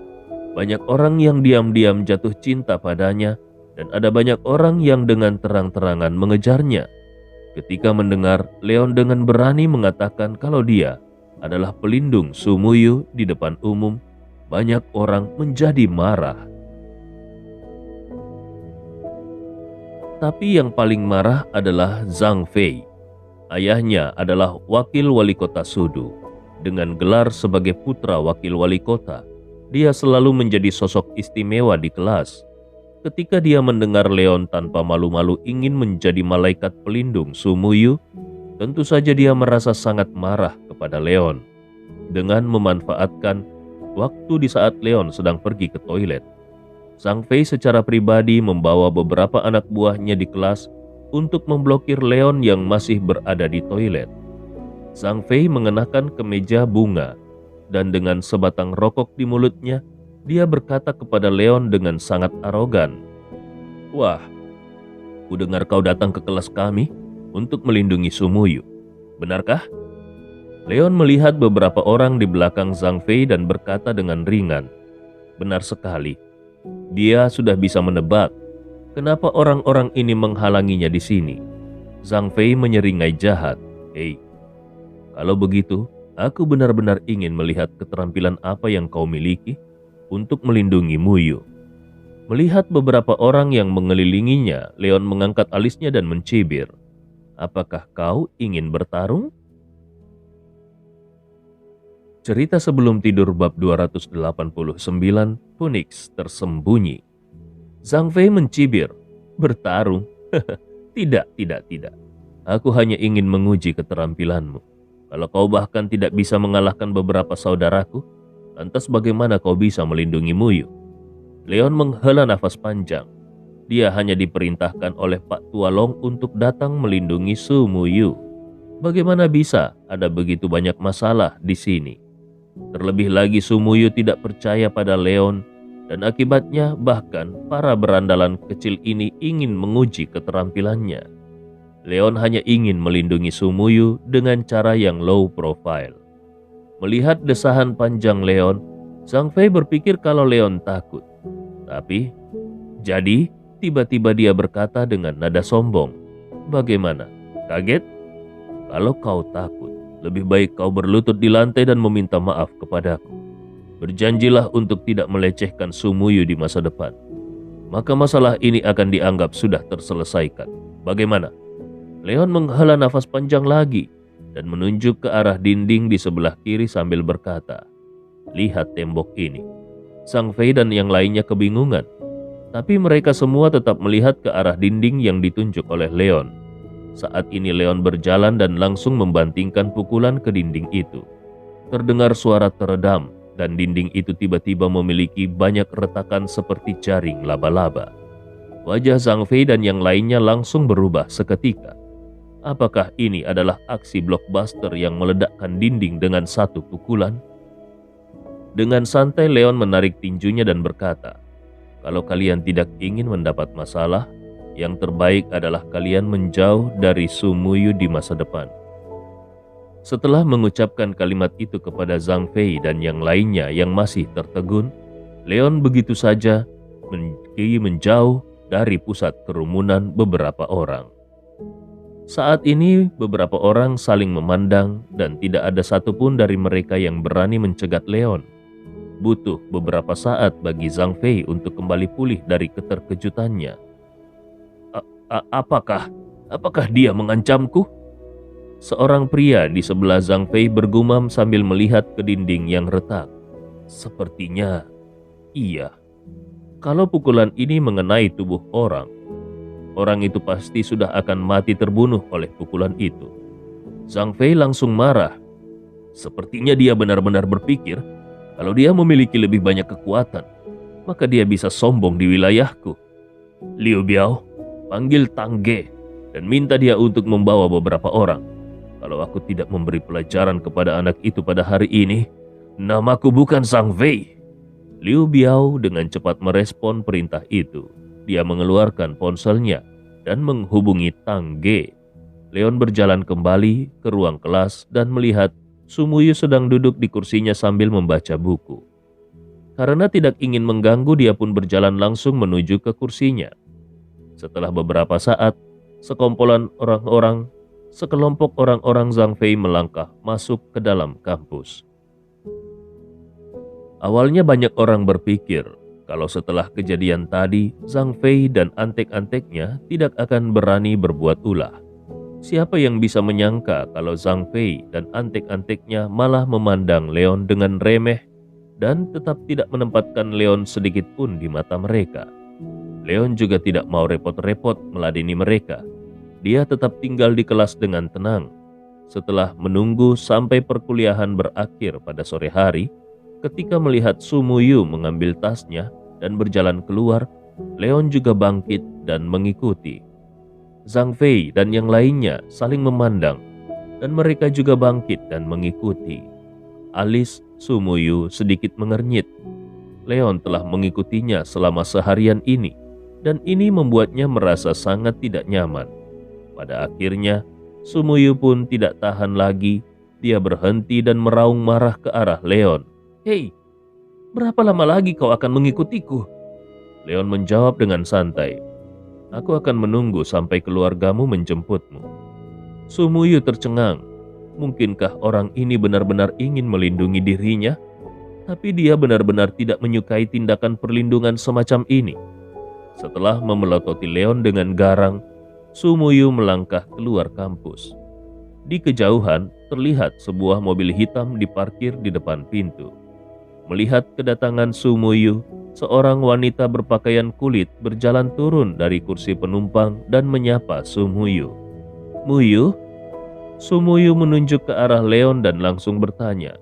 Banyak orang yang diam-diam jatuh cinta padanya, dan ada banyak orang yang dengan terang-terangan mengejarnya. Ketika mendengar Leon dengan berani mengatakan kalau dia adalah pelindung Su Muyu di depan umum, banyak orang menjadi marah. Tapi yang paling marah adalah Zhang Fei. Ayahnya adalah wakil wali kota Sudu. Dengan gelar sebagai putra wakil wali kota, dia selalu menjadi sosok istimewa di kelas. Ketika dia mendengar Leon tanpa malu-malu ingin menjadi malaikat pelindung Su Muyu, tentu saja dia merasa sangat marah kepada Leon. Dengan memanfaatkan waktu di saat Leon sedang pergi ke toilet, Zhang Fei secara pribadi membawa beberapa anak buahnya di kelas untuk memblokir Leon yang masih berada di toilet. Zhang Fei mengenakan kemeja bunga, dan dengan sebatang rokok di mulutnya, dia berkata kepada Leon dengan sangat arogan, "Wah, ku dengar kau datang ke kelas kami untuk melindungi Su Muyu. Benarkah?" Leon melihat beberapa orang di belakang Zhang Fei dan berkata dengan ringan, "Benar sekali. Dia sudah bisa menebak kenapa orang-orang ini menghalanginya di sini." Zhang Fei menyeringai jahat, "Hei, kalau begitu, aku benar-benar ingin melihat keterampilan apa yang kau miliki untuk melindungi Muyu." Melihat beberapa orang yang mengelilinginya, Leon mengangkat alisnya dan mencibir, "Apakah kau ingin bertarung?" Cerita sebelum tidur bab 289, Phoenix tersembunyi. Zhang Fei mencibir, "Bertarung? Tidak. Aku hanya ingin menguji keterampilanmu. Kalau kau bahkan tidak bisa mengalahkan beberapa saudaraku, lantas bagaimana kau bisa melindungi Muyu?" Leon menghela nafas panjang. Dia hanya diperintahkan oleh Pak Tualong untuk datang melindungi Su Muyu. Bagaimana bisa ada begitu banyak masalah di sini? Terlebih lagi Su Muyu tidak percaya pada Leon, dan akibatnya bahkan para berandalan kecil ini ingin menguji keterampilannya. Leon hanya ingin melindungi Su Muyu dengan cara yang low profile. Melihat desahan panjang Leon, Zhang Fei berpikir kalau Leon takut. Tapi, jadi tiba-tiba dia berkata dengan nada sombong, "Bagaimana? Kaget? Kalau kau takut, lebih baik kau berlutut di lantai dan meminta maaf kepadaku. Berjanjilah untuk tidak melecehkan Su Muyu di masa depan. Maka masalah ini akan dianggap sudah terselesaikan. Bagaimana?" Leon menghela nafas panjang lagi dan menunjuk ke arah dinding di sebelah kiri sambil berkata, "Lihat tembok ini." Zhang Fei dan yang lainnya kebingungan, tapi mereka semua tetap melihat ke arah dinding yang ditunjuk oleh Leon. Saat ini Leon berjalan dan langsung membantingkan pukulan ke dinding itu. Terdengar suara teredam dan dinding itu tiba-tiba memiliki banyak retakan seperti jaring laba-laba. Wajah Zhang Fei dan yang lainnya langsung berubah seketika. Apakah ini adalah aksi blockbuster yang meledakkan dinding dengan satu pukulan? Dengan santai Leon menarik tinjunya dan berkata, "Kalau kalian tidak ingin mendapat masalah, yang terbaik adalah kalian menjauh dari Su Muyu di masa depan." Setelah mengucapkan kalimat itu kepada Zhang Fei dan yang lainnya yang masih tertegun, Leon begitu saja menjauh dari pusat kerumunan beberapa orang. Saat ini beberapa orang saling memandang dan tidak ada satupun dari mereka yang berani mencegat Leon. Butuh beberapa saat bagi Zhang Fei untuk kembali pulih dari keterkejutannya. Apakah dia mengancamku? Seorang pria di sebelah Zhang Fei bergumam sambil melihat ke dinding yang retak. Sepertinya iya. Kalau pukulan ini mengenai tubuh orang, orang itu pasti sudah akan mati terbunuh oleh pukulan itu. Zhang Fei langsung marah. Sepertinya dia benar-benar berpikir kalau dia memiliki lebih banyak kekuatan, maka dia bisa sombong di wilayahku. Liu Biao, panggil Tang Ge dan minta dia untuk membawa beberapa orang. Kalau aku tidak memberi pelajaran kepada anak itu pada hari ini, namaku bukan Zhang Fei. Liu Biao dengan cepat merespon perintah itu. Dia mengeluarkan ponselnya dan menghubungi Tang Ge. Leon berjalan kembali ke ruang kelas dan melihat Su Muyu sedang duduk di kursinya sambil membaca buku. Karena tidak ingin mengganggu, dia pun berjalan langsung menuju ke kursinya. Setelah beberapa saat, sekelompok orang-orang Zhang Fei melangkah masuk ke dalam kampus. Awalnya banyak orang berpikir kalau setelah kejadian tadi, Zhang Fei dan antek-anteknya tidak akan berani berbuat ulah. Siapa yang bisa menyangka kalau Zhang Fei dan antek-anteknya malah memandang Leon dengan remeh dan tetap tidak menempatkan Leon sedikit pun di mata mereka. Leon juga tidak mau repot-repot meladeni mereka. Dia tetap tinggal di kelas dengan tenang. Setelah menunggu sampai perkuliahan berakhir pada sore hari, ketika melihat Su Muyu mengambil tasnya dan berjalan keluar, Leon juga bangkit dan mengikuti. Zhang Fei dan yang lainnya saling memandang, dan mereka juga bangkit dan mengikuti. Alis Su Muyu sedikit mengernyit. Leon telah mengikutinya selama seharian ini, dan ini membuatnya merasa sangat tidak nyaman. Pada akhirnya, Su Muyu pun tidak tahan lagi. Dia berhenti dan meraung marah ke arah Leon. "Hei, berapa lama lagi kau akan mengikutiku?" Leon menjawab dengan santai. "Aku akan menunggu sampai keluargamu menjemputmu." Su Muyu tercengang. Mungkinkah orang ini benar-benar ingin melindungi dirinya? Tapi dia benar-benar tidak menyukai tindakan perlindungan semacam ini. Setelah memelototi Leon dengan garang, Su Muyu melangkah keluar kampus. Di kejauhan terlihat sebuah mobil hitam diparkir di depan pintu. Melihat kedatangan Su Muyu, seorang wanita berpakaian kulit berjalan turun dari kursi penumpang dan menyapa Su Muyu. "Muyu?" Su Muyu menunjuk ke arah Leon dan langsung bertanya,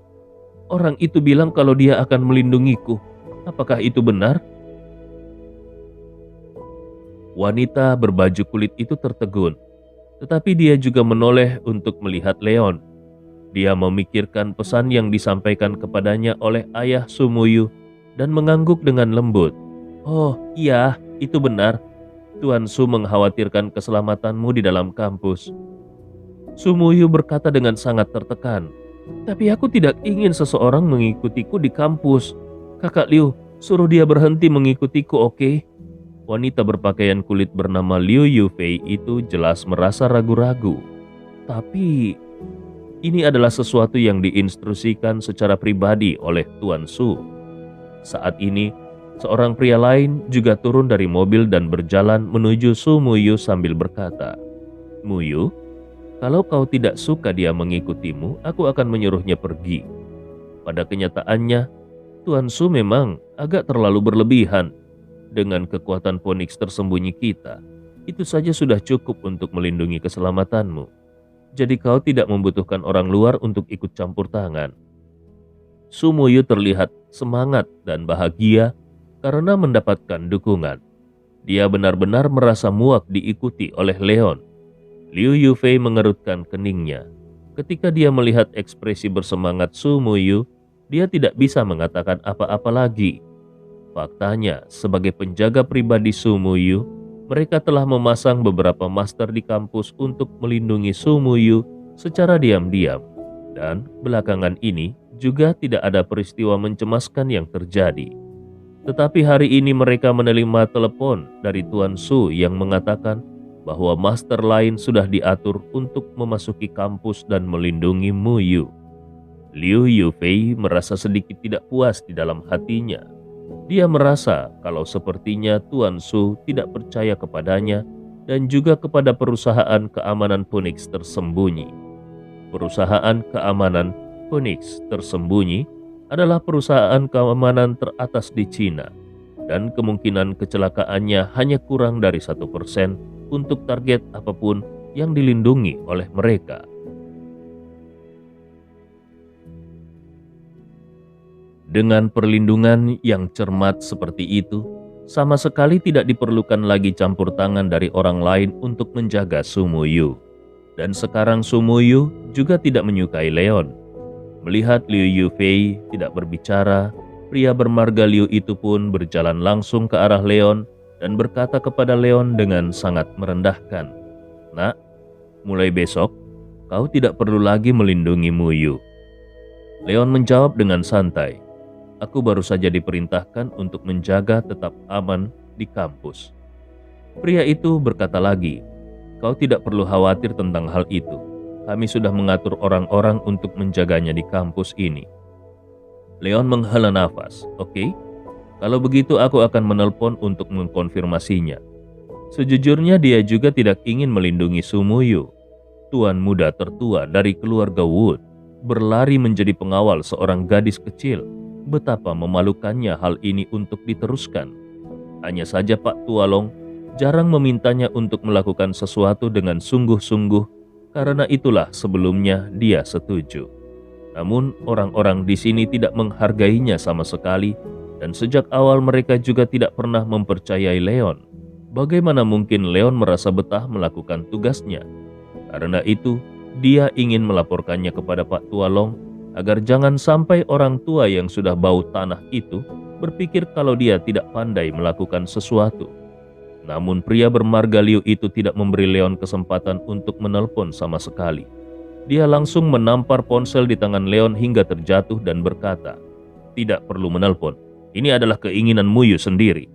"Orang itu bilang kalau dia akan melindungiku. Apakah itu benar?" Wanita berbaju kulit itu tertegun, tetapi dia juga menoleh untuk melihat Leon. Dia memikirkan pesan yang disampaikan kepadanya oleh ayah Su Muyu dan mengangguk dengan lembut. "Oh iya, itu benar. Tuan Su mengkhawatirkan keselamatanmu di dalam kampus." Su Muyu berkata dengan sangat tertekan, "Tapi aku tidak ingin seseorang mengikutiku di kampus. Kakak Liu, suruh dia berhenti mengikutiku, oke?" Wanita berpakaian kulit bernama Liu Yufei itu jelas merasa ragu-ragu. Tapi ini adalah sesuatu yang diinstruksikan secara pribadi oleh Tuan Su. Saat ini, seorang pria lain juga turun dari mobil dan berjalan menuju Su Muyu sambil berkata, "Muyu, kalau kau tidak suka dia mengikutimu, aku akan menyuruhnya pergi." Pada kenyataannya, Tuan Su memang agak terlalu berlebihan. Dengan kekuatan Phoenix tersembunyi kita, itu saja sudah cukup untuk melindungi keselamatanmu. Jadi kau tidak membutuhkan orang luar untuk ikut campur tangan. Su Muyu terlihat semangat dan bahagia karena mendapatkan dukungan. Dia benar-benar merasa muak diikuti oleh Leon. Liu Yufei mengerutkan keningnya. Ketika dia melihat ekspresi bersemangat Su Muyu, dia tidak bisa mengatakan apa-apa lagi. Faktanya, sebagai penjaga pribadi Su Muyu, mereka telah memasang beberapa master di kampus untuk melindungi Su Muyu secara diam-diam. Dan belakangan ini juga tidak ada peristiwa mencemaskan yang terjadi. Tetapi hari ini mereka menerima telepon dari Tuan Su yang mengatakan bahwa master lain sudah diatur untuk memasuki kampus dan melindungi Mu Yu. Liu Yufei merasa sedikit tidak puas di dalam hatinya. Dia merasa kalau sepertinya Tuan Su tidak percaya kepadanya dan juga kepada perusahaan keamanan Phoenix tersembunyi. Perusahaan keamanan Phoenix tersembunyi adalah perusahaan keamanan teratas di Cina, dan kemungkinan kecelakaannya hanya kurang dari 1% untuk target apapun yang dilindungi oleh mereka. Dengan perlindungan yang cermat seperti itu, sama sekali tidak diperlukan lagi campur tangan dari orang lain untuk menjaga Su Muyu. Dan sekarang Su Muyu juga tidak menyukai Leon. Melihat Liu Yufei tidak berbicara, pria bermarga Liu itu pun berjalan langsung ke arah Leon dan berkata kepada Leon dengan sangat merendahkan, "Nak, mulai besok, kau tidak perlu lagi melindungi Mu Yu." Leon menjawab dengan santai, "Aku baru saja diperintahkan untuk menjaga tetap aman di kampus." Pria itu berkata lagi, "Kau tidak perlu khawatir tentang hal itu. Kami sudah mengatur orang-orang untuk menjaganya di kampus ini." Leon menghela nafas. "Oke, kalau begitu aku akan menelpon untuk mengkonfirmasinya." Sejujurnya dia juga tidak ingin melindungi Su Muyu, tuan muda tertua dari keluarga Wood, berlari menjadi pengawal seorang gadis kecil. Betapa memalukannya hal ini untuk diteruskan. Hanya saja Pak Tualong jarang memintanya untuk melakukan sesuatu dengan sungguh-sungguh, karena itulah sebelumnya dia setuju. Namun orang-orang di sini tidak menghargainya sama sekali, dan sejak awal mereka juga tidak pernah mempercayai Leon. Bagaimana mungkin Leon merasa betah melakukan tugasnya? Karena itu, dia ingin melaporkannya kepada Pak Tualong agar jangan sampai orang tua yang sudah bau tanah itu berpikir kalau dia tidak pandai melakukan sesuatu. Namun pria bermarga Liu itu tidak memberi Leon kesempatan untuk menelpon sama sekali. Dia langsung menampar ponsel di tangan Leon hingga terjatuh dan berkata, "Tidak perlu menelpon, ini adalah keinginan Mu Yu sendiri."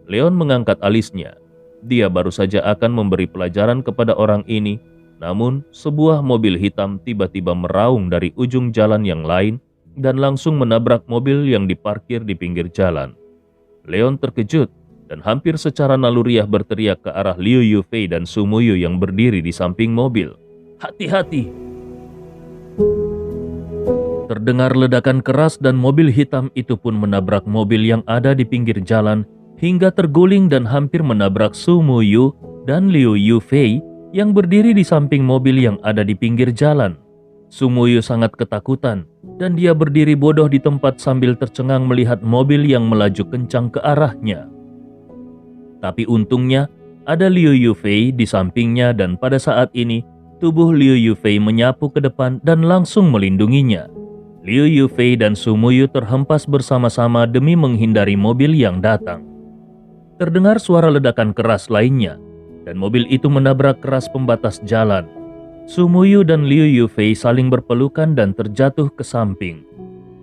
Leon mengangkat alisnya. Dia baru saja akan memberi pelajaran kepada orang ini, namun sebuah mobil hitam tiba-tiba meraung dari ujung jalan yang lain dan langsung menabrak mobil yang diparkir di pinggir jalan. Leon terkejut dan hampir secara naluriah berteriak ke arah Liu Yufei dan Su Muyu yang berdiri di samping mobil, "Hati-hati!" Terdengar ledakan keras dan mobil hitam itu pun menabrak mobil yang ada di pinggir jalan hingga terguling dan hampir menabrak Su Muyu dan Liu Yufei yang berdiri di samping mobil yang ada di pinggir jalan. Su Muyu sangat ketakutan dan dia berdiri bodoh di tempat sambil tercengang melihat mobil yang melaju kencang ke arahnya. Tapi untungnya ada Liu Yufei di sampingnya dan pada saat ini tubuh Liu Yufei menyapu ke depan dan langsung melindunginya. Liu Yufei dan Su Muyu terhempas bersama-sama demi menghindari mobil yang datang. Terdengar suara ledakan keras lainnya dan mobil itu menabrak keras pembatas jalan. Su Muyu dan Liu Yufei saling berpelukan dan terjatuh ke samping.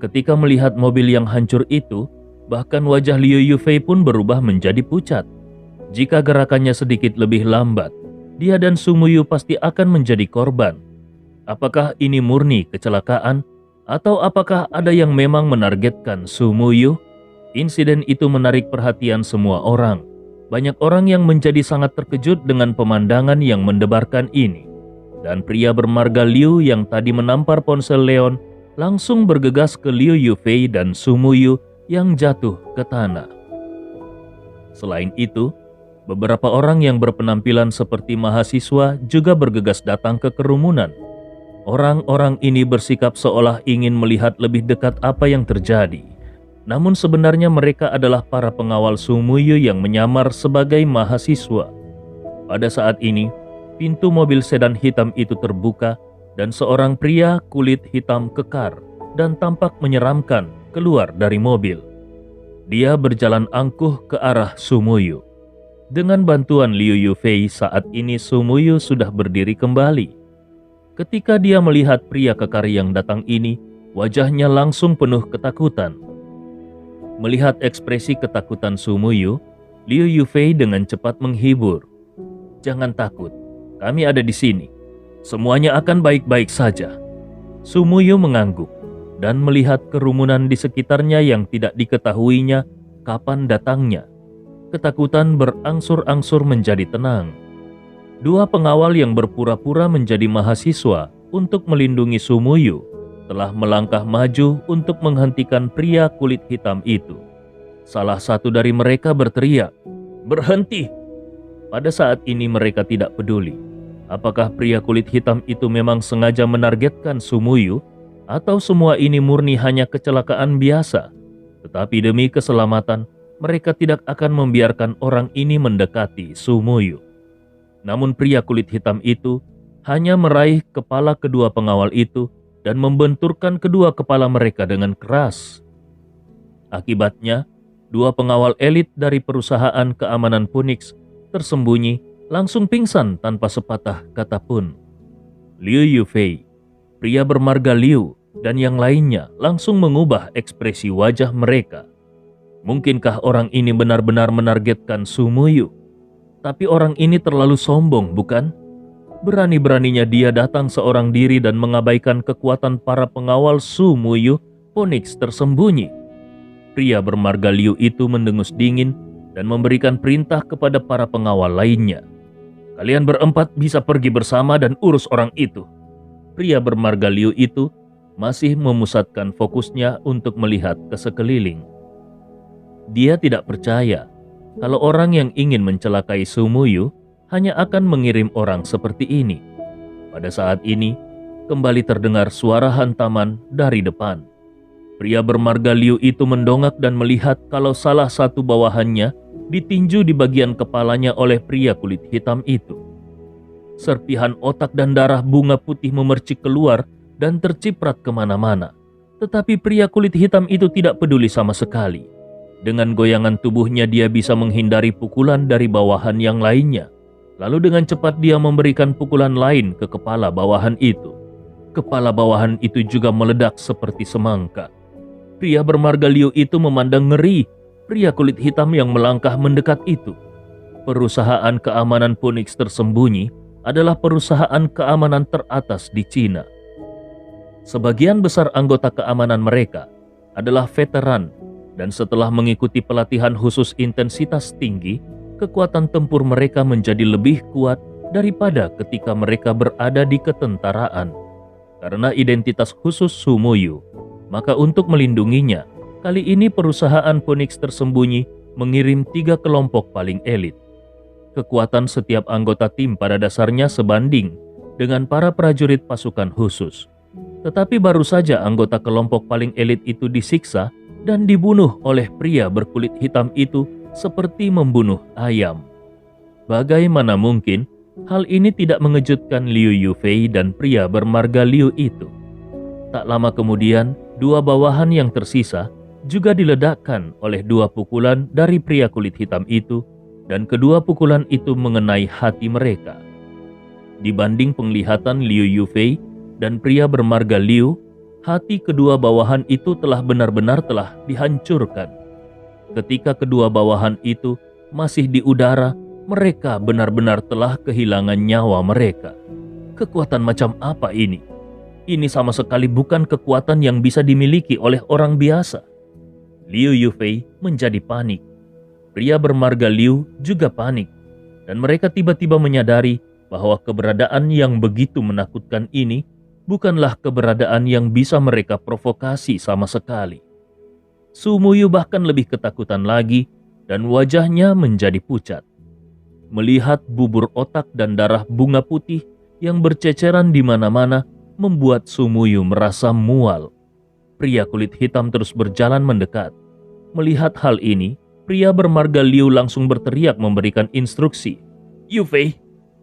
Ketika melihat mobil yang hancur itu, bahkan wajah Liu Yufei pun berubah menjadi pucat. Jika gerakannya sedikit lebih lambat, dia dan Su Muyu pasti akan menjadi korban. Apakah ini murni kecelakaan? Atau apakah ada yang memang menargetkan Su Muyu? Insiden itu menarik perhatian semua orang. Banyak orang yang menjadi sangat terkejut dengan pemandangan yang mendebarkan ini. Dan pria bermarga Liu yang tadi menampar ponsel Leon langsung bergegas ke Liu Yufei dan Su Muyu yang jatuh ke tanah. Selain itu, beberapa orang yang berpenampilan seperti mahasiswa juga bergegas datang ke kerumunan. Orang-orang ini bersikap seolah ingin melihat lebih dekat apa yang terjadi. Namun sebenarnya mereka adalah para pengawal Su Muyu yang menyamar sebagai mahasiswa. Pada saat ini, pintu mobil sedan hitam itu terbuka dan seorang pria kulit hitam kekar dan tampak menyeramkan keluar dari mobil. Dia berjalan angkuh ke arah Su Muyu. Dengan bantuan Liu Yufei saat ini Su Muyu sudah berdiri kembali. Ketika dia melihat pria kekar yang datang ini, wajahnya langsung penuh ketakutan. Melihat ekspresi ketakutan Su Muyu, Liu Yufei dengan cepat menghibur. Jangan takut, kami ada di sini. Semuanya akan baik-baik saja. Sumuyu mengangguk dan melihat kerumunan di sekitarnya yang tidak diketahuinya kapan datangnya. Ketakutan berangsur-angsur menjadi tenang. Dua pengawal yang berpura-pura menjadi mahasiswa untuk melindungi Sumuyu telah melangkah maju untuk menghentikan pria kulit hitam itu. Salah satu dari mereka berteriak, "Berhenti!" Pada saat ini mereka tidak peduli apakah pria kulit hitam itu memang sengaja menargetkan Sumuyu atau semua ini murni hanya kecelakaan biasa. Tetapi demi keselamatan, mereka tidak akan membiarkan orang ini mendekati Sumuyu. Namun pria kulit hitam itu hanya meraih kepala kedua pengawal itu dan membenturkan kedua kepala mereka dengan keras. Akibatnya, dua pengawal elit dari perusahaan keamanan Phoenix tersembunyi langsung pingsan tanpa sepatah kata pun. Liu Yufei, pria bermarga Liu, dan yang lainnya langsung mengubah ekspresi wajah mereka. Mungkinkah orang ini benar-benar menargetkan Sumuyu? Tapi orang ini terlalu sombong, bukan? Berani-beraninya dia datang seorang diri dan mengabaikan kekuatan para pengawal Sumuyu Phoenix tersembunyi. Pria bermarga Liu itu mendengus dingin dan memberikan perintah kepada para pengawal lainnya. "Kalian berempat bisa pergi bersama dan urus orang itu." Pria bermarga Liu itu masih memusatkan fokusnya untuk melihat ke sekeliling. Dia tidak percaya kalau orang yang ingin mencelakai Sumuyu hanya akan mengirim orang seperti ini. Pada saat ini, kembali terdengar suara hantaman dari depan. Pria bermarga Liu itu mendongak dan melihat kalau salah satu bawahannya ditinju di bagian kepalanya oleh pria kulit hitam itu. Serpihan otak dan darah bunga putih memercik keluar dan terciprat kemana-mana. Tetapi pria kulit hitam itu tidak peduli sama sekali. Dengan goyangan tubuhnya dia bisa menghindari pukulan dari bawahan yang lainnya. Lalu dengan cepat dia memberikan pukulan lain ke kepala bawahan itu. Kepala bawahan itu juga meledak seperti semangka. Pria bermarga Liu itu memandang ngeri pria kulit hitam yang melangkah mendekat itu. Perusahaan keamanan Phoenix tersembunyi adalah perusahaan keamanan teratas di Cina. Sebagian besar anggota keamanan mereka adalah veteran, dan setelah mengikuti pelatihan khusus intensitas tinggi, kekuatan tempur mereka menjadi lebih kuat daripada ketika mereka berada di ketentaraan. Karena identitas khusus Sumuyu, maka untuk melindunginya, kali ini perusahaan Phoenix tersembunyi mengirim 3 kelompok paling elit. Kekuatan setiap anggota tim pada dasarnya sebanding dengan para prajurit pasukan khusus. Tetapi baru saja anggota kelompok paling elit itu disiksa dan dibunuh oleh pria berkulit hitam itu seperti membunuh ayam. Bagaimana mungkin hal ini tidak mengejutkan Liu Yufei dan pria bermarga Liu itu? Tak lama kemudian, 2 bawahan yang tersisa juga diledakkan oleh 2 pukulan dari pria kulit hitam itu, dan kedua pukulan itu mengenai hati mereka. Dibanding penglihatan Liu Yufei dan pria bermarga Liu, hati kedua bawahan itu telah benar-benar telah dihancurkan. Ketika kedua bawahan itu masih di udara, mereka benar-benar telah kehilangan nyawa mereka. Kekuatan macam apa ini? Ini sama sekali bukan kekuatan yang bisa dimiliki oleh orang biasa. Liu Yufei menjadi panik. Pria bermarga Liu juga panik. Dan mereka tiba-tiba menyadari bahwa keberadaan yang begitu menakutkan ini bukanlah keberadaan yang bisa mereka provokasi sama sekali. Sumuyu bahkan lebih ketakutan lagi dan wajahnya menjadi pucat. Melihat bubur otak dan darah bunga putih yang berceceran di mana-mana membuat Sumuyu merasa mual. Pria kulit hitam terus berjalan mendekat. Melihat hal ini, pria bermarga Liu langsung berteriak memberikan instruksi. "Yufei,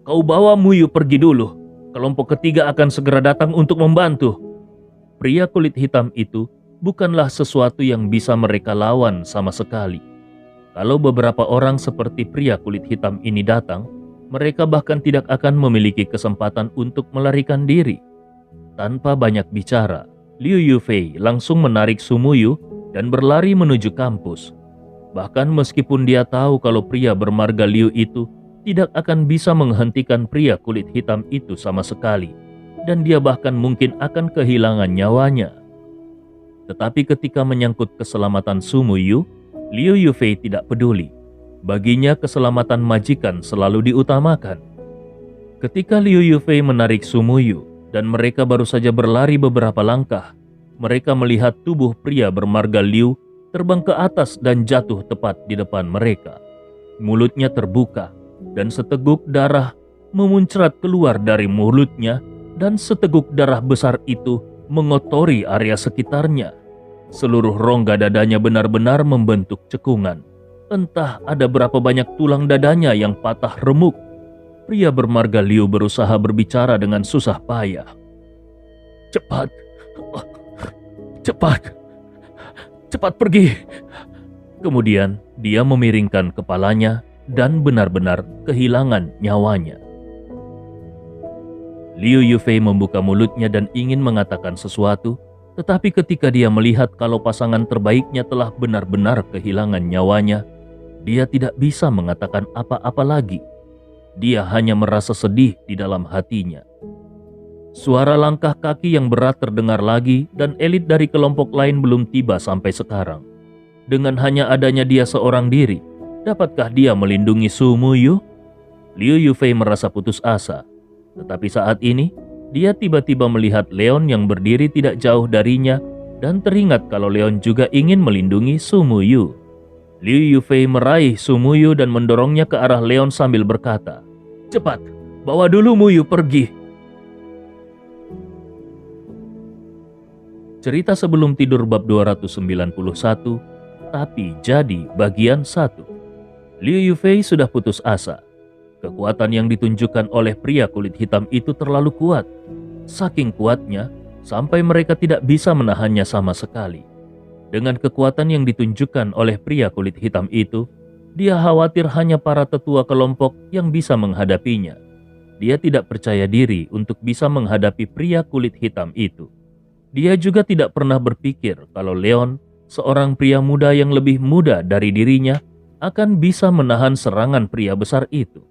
kau bawa Muyu pergi dulu. Kelompok ketiga akan segera datang untuk membantu." Pria kulit hitam itu bukanlah sesuatu yang bisa mereka lawan sama sekali. Kalau beberapa orang seperti pria kulit hitam ini datang, mereka bahkan tidak akan memiliki kesempatan untuk melarikan diri. Tanpa banyak bicara, Liu Yufei langsung menarik Sumuyu dan berlari menuju kampus. Bahkan meskipun dia tahu kalau pria bermarga Liu itu tidak akan bisa menghentikan pria kulit hitam itu sama sekali, dan dia bahkan mungkin akan kehilangan nyawanya. Tetapi ketika menyangkut keselamatan Su Muyu, Liu Yufei tidak peduli. Baginya keselamatan majikan selalu diutamakan. Ketika Liu Yufei menarik Su Muyu dan mereka baru saja berlari beberapa langkah, mereka melihat tubuh pria bermarga Liu terbang ke atas dan jatuh tepat di depan mereka. Mulutnya terbuka dan seteguk darah memuncrat keluar dari mulutnya, dan seteguk darah besar itu mengotori area sekitarnya. Seluruh rongga dadanya benar-benar membentuk cekungan. Entah ada berapa banyak tulang dadanya yang patah remuk. Pria bermarga Liu berusaha berbicara dengan susah payah. Cepat, cepat, cepat pergi. Kemudian dia memiringkan kepalanya dan benar-benar kehilangan nyawanya. Liu Yufei membuka mulutnya dan ingin mengatakan sesuatu, tetapi ketika dia melihat kalau pasangan terbaiknya telah benar-benar kehilangan nyawanya, dia tidak bisa mengatakan apa-apa lagi. Dia hanya merasa sedih di dalam hatinya. Suara langkah kaki yang berat terdengar lagi dan elit dari kelompok lain belum tiba sampai sekarang. Dengan hanya adanya dia seorang diri, dapatkah dia melindungi Su Muyu? Liu Yufei merasa putus asa. Tetapi saat ini, dia tiba-tiba melihat Leon yang berdiri tidak jauh darinya dan teringat kalau Leon juga ingin melindungi Su Muyu. Liu Yufei meraih Su Muyu dan mendorongnya ke arah Leon sambil berkata, "Cepat, bawa dulu Muyu pergi." Cerita sebelum tidur bab 291, tapi jadi bagian 1. Liu Yufei sudah putus asa. Kekuatan yang ditunjukkan oleh pria kulit hitam itu terlalu kuat. Saking kuatnya, sampai mereka tidak bisa menahannya sama sekali. Dengan kekuatan yang ditunjukkan oleh pria kulit hitam itu, dia khawatir hanya para tetua kelompok yang bisa menghadapinya. Dia tidak percaya diri untuk bisa menghadapi pria kulit hitam itu. Dia juga tidak pernah berpikir kalau Leon, seorang pria muda yang lebih muda dari dirinya, akan bisa menahan serangan pria besar itu.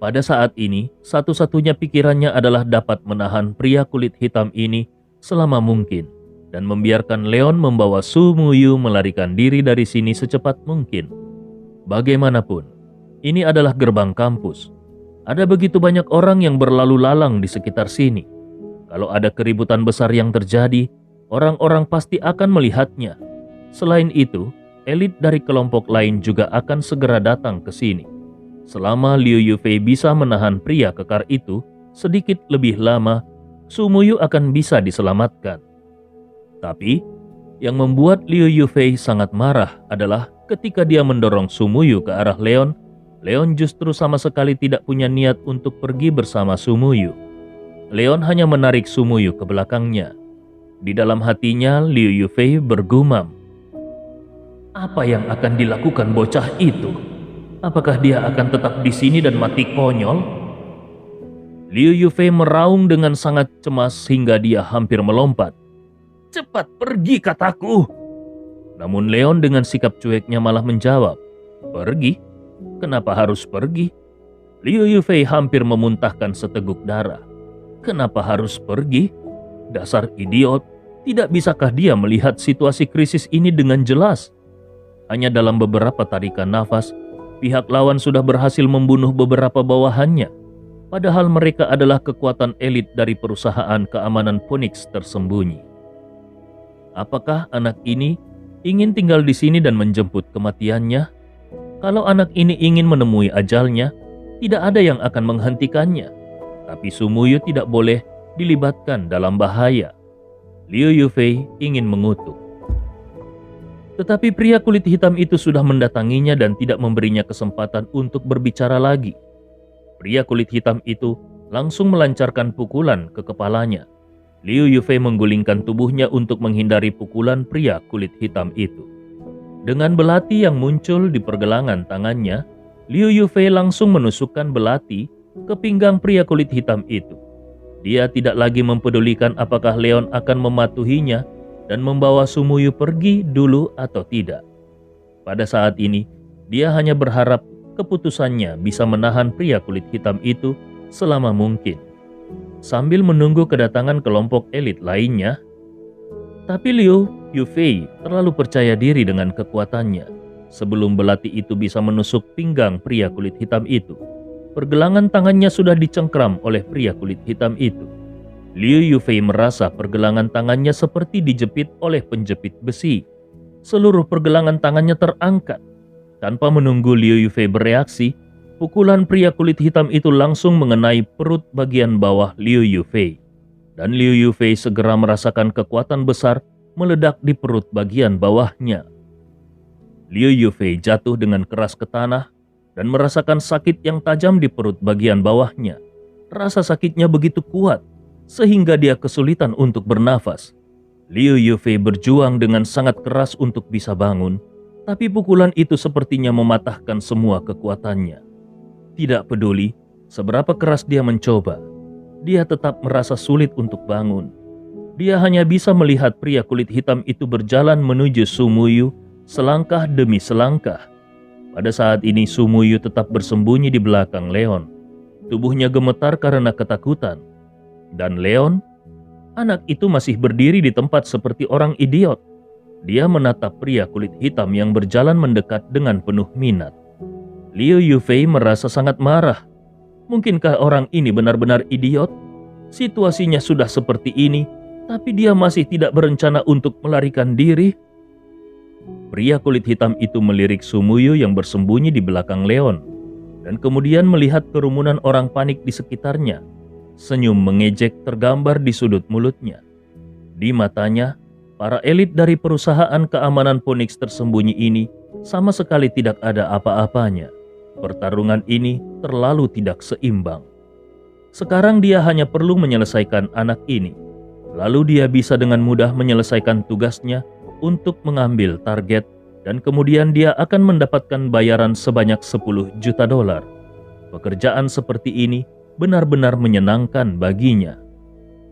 Pada saat ini, satu-satunya pikirannya adalah dapat menahan pria kulit hitam ini selama mungkin dan membiarkan Leon membawa Su Muyu melarikan diri dari sini secepat mungkin. Bagaimanapun, ini adalah gerbang kampus. Ada begitu banyak orang yang berlalu lalang di sekitar sini. Kalau ada keributan besar yang terjadi, orang-orang pasti akan melihatnya. Selain itu, elit dari kelompok lain juga akan segera datang ke sini. Selama Liu Yufei bisa menahan pria kekar itu sedikit lebih lama, Su Muyu akan bisa diselamatkan. Tapi, yang membuat Liu Yufei sangat marah adalah ketika dia mendorong Su Muyu ke arah Leon, Leon justru sama sekali tidak punya niat untuk pergi bersama Su Muyu. Leon hanya menarik Su Muyu ke belakangnya. Di dalam hatinya, Liu Yufei bergumam, "Apa yang akan dilakukan bocah itu? Apakah dia akan tetap di sini dan mati konyol?" Liu Yufei meraung dengan sangat cemas hingga dia hampir melompat. "Cepat pergi, kataku!" Namun Leon dengan sikap cueknya malah menjawab, "Pergi? Kenapa harus pergi?" Liu Yufei hampir memuntahkan seteguk darah. Kenapa harus pergi? Dasar idiot, tidak bisakah dia melihat situasi krisis ini dengan jelas? Hanya dalam beberapa tarikan nafas, pihak lawan sudah berhasil membunuh beberapa bawahannya. Padahal mereka adalah kekuatan elit dari perusahaan keamanan Phoenix tersembunyi. Apakah anak ini ingin tinggal di sini dan menjemput kematiannya? Kalau anak ini ingin menemui ajalnya, tidak ada yang akan menghentikannya. Tapi Su Muyu tidak boleh dilibatkan dalam bahaya. Liu Yufei ingin mengutuk. Tetapi pria kulit hitam itu sudah mendatanginya dan tidak memberinya kesempatan untuk berbicara lagi. Pria kulit hitam itu langsung melancarkan pukulan ke kepalanya. Liu Yufei menggulingkan tubuhnya untuk menghindari pukulan pria kulit hitam itu. Dengan belati yang muncul di pergelangan tangannya, Liu Yufei langsung menusukkan belati ke pinggang pria kulit hitam itu. Dia tidak lagi mempedulikan apakah Leon akan mematuhinya dan membawa Su Muyu pergi dulu atau tidak. Pada saat ini, dia hanya berharap keputusannya bisa menahan pria kulit hitam itu selama mungkin, sambil menunggu kedatangan kelompok elit lainnya. Tapi Liu Yufei terlalu percaya diri dengan kekuatannya. Sebelum belati itu bisa menusuk pinggang pria kulit hitam itu, pergelangan tangannya sudah dicengkram oleh pria kulit hitam itu. Liu Yufei merasa pergelangan tangannya seperti dijepit oleh penjepit besi. Seluruh pergelangan tangannya terangkat. Tanpa menunggu Liu Yufei bereaksi, pukulan pria kulit hitam itu langsung mengenai perut bagian bawah Liu Yufei. Dan Liu Yufei segera merasakan kekuatan besar meledak di perut bagian bawahnya. Liu Yufei jatuh dengan keras ke tanah dan merasakan sakit yang tajam di perut bagian bawahnya. Rasa sakitnya begitu kuat sehingga dia kesulitan untuk bernafas. Liu Yufei berjuang dengan sangat keras untuk bisa bangun, tapi pukulan itu sepertinya mematahkan semua kekuatannya. Tidak peduli seberapa keras dia mencoba, dia tetap merasa sulit untuk bangun. Dia hanya bisa melihat pria kulit hitam itu berjalan menuju Sumuyu selangkah demi selangkah. Pada saat ini Sumuyu tetap bersembunyi di belakang Leon. Tubuhnya gemetar karena ketakutan. Dan Leon, anak itu masih berdiri di tempat seperti orang idiot. Dia menatap pria kulit hitam yang berjalan mendekat dengan penuh minat. Liu Yufei merasa sangat marah. Mungkinkah orang ini benar-benar idiot? Situasinya sudah seperti ini, tapi dia masih tidak berencana untuk melarikan diri. Pria kulit hitam itu melirik Sumuyu yang bersembunyi di belakang Leon, dan kemudian melihat kerumunan orang panik di sekitarnya. Senyum mengejek tergambar di sudut mulutnya. Di matanya, para elit dari perusahaan keamanan Phoenix tersembunyi ini sama sekali tidak ada apa-apanya. Pertarungan ini terlalu tidak seimbang. Sekarang dia hanya perlu menyelesaikan anak ini. Lalu dia bisa dengan mudah menyelesaikan tugasnya untuk mengambil target, dan kemudian dia akan mendapatkan bayaran sebanyak 10 juta dolar. Pekerjaan seperti ini benar-benar menyenangkan baginya.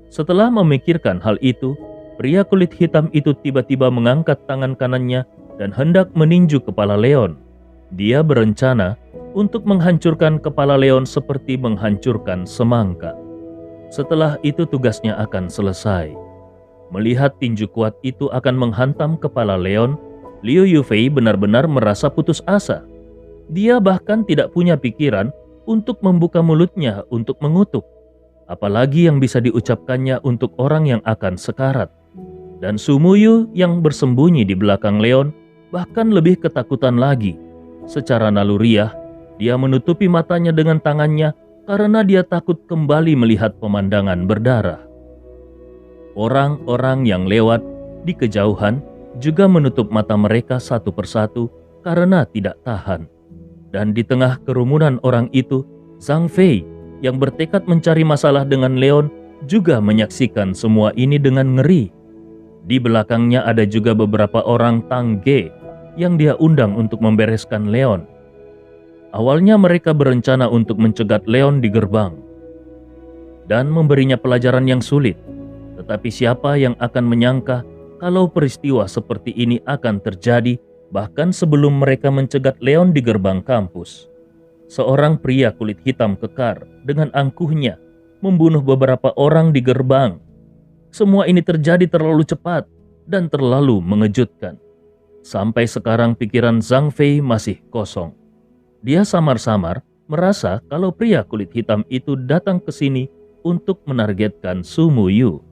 Setelah memikirkan hal itu, pria kulit hitam itu tiba-tiba mengangkat tangan kanannya dan hendak meninju kepala Leon. Dia berencana untuk menghancurkan kepala Leon seperti menghancurkan semangka. Setelah itu tugasnya akan selesai. Melihat tinju kuat itu akan menghantam kepala Leon, Liu Yufei benar-benar merasa putus asa. Dia bahkan tidak punya pikiran untuk membuka mulutnya untuk mengutuk. Apalagi yang bisa diucapkannya untuk orang yang akan sekarat. Dan Sumuyu yang bersembunyi di belakang Leon bahkan lebih ketakutan lagi. Secara naluriah, dia menutupi matanya dengan tangannya karena dia takut kembali melihat pemandangan berdarah. Orang-orang yang lewat di kejauhan juga menutup mata mereka satu persatu karena tidak tahan. Dan di tengah kerumunan orang itu, Zhang Fei yang bertekad mencari masalah dengan Leon juga menyaksikan semua ini dengan ngeri. Di belakangnya ada juga beberapa orang Tang Ge yang dia undang untuk membereskan Leon. Awalnya mereka berencana untuk mencegat Leon di gerbang dan memberinya pelajaran yang sulit. Tetapi siapa yang akan menyangka kalau peristiwa seperti ini akan terjadi bahkan sebelum mereka mencegat Leon di gerbang kampus. Seorang pria kulit hitam kekar dengan angkuhnya membunuh beberapa orang di gerbang. Semua ini terjadi terlalu cepat dan terlalu mengejutkan. Sampai sekarang pikiran Zhang Fei masih kosong. Dia samar-samar merasa kalau pria kulit hitam itu datang ke sini untuk menargetkan Sumuyu.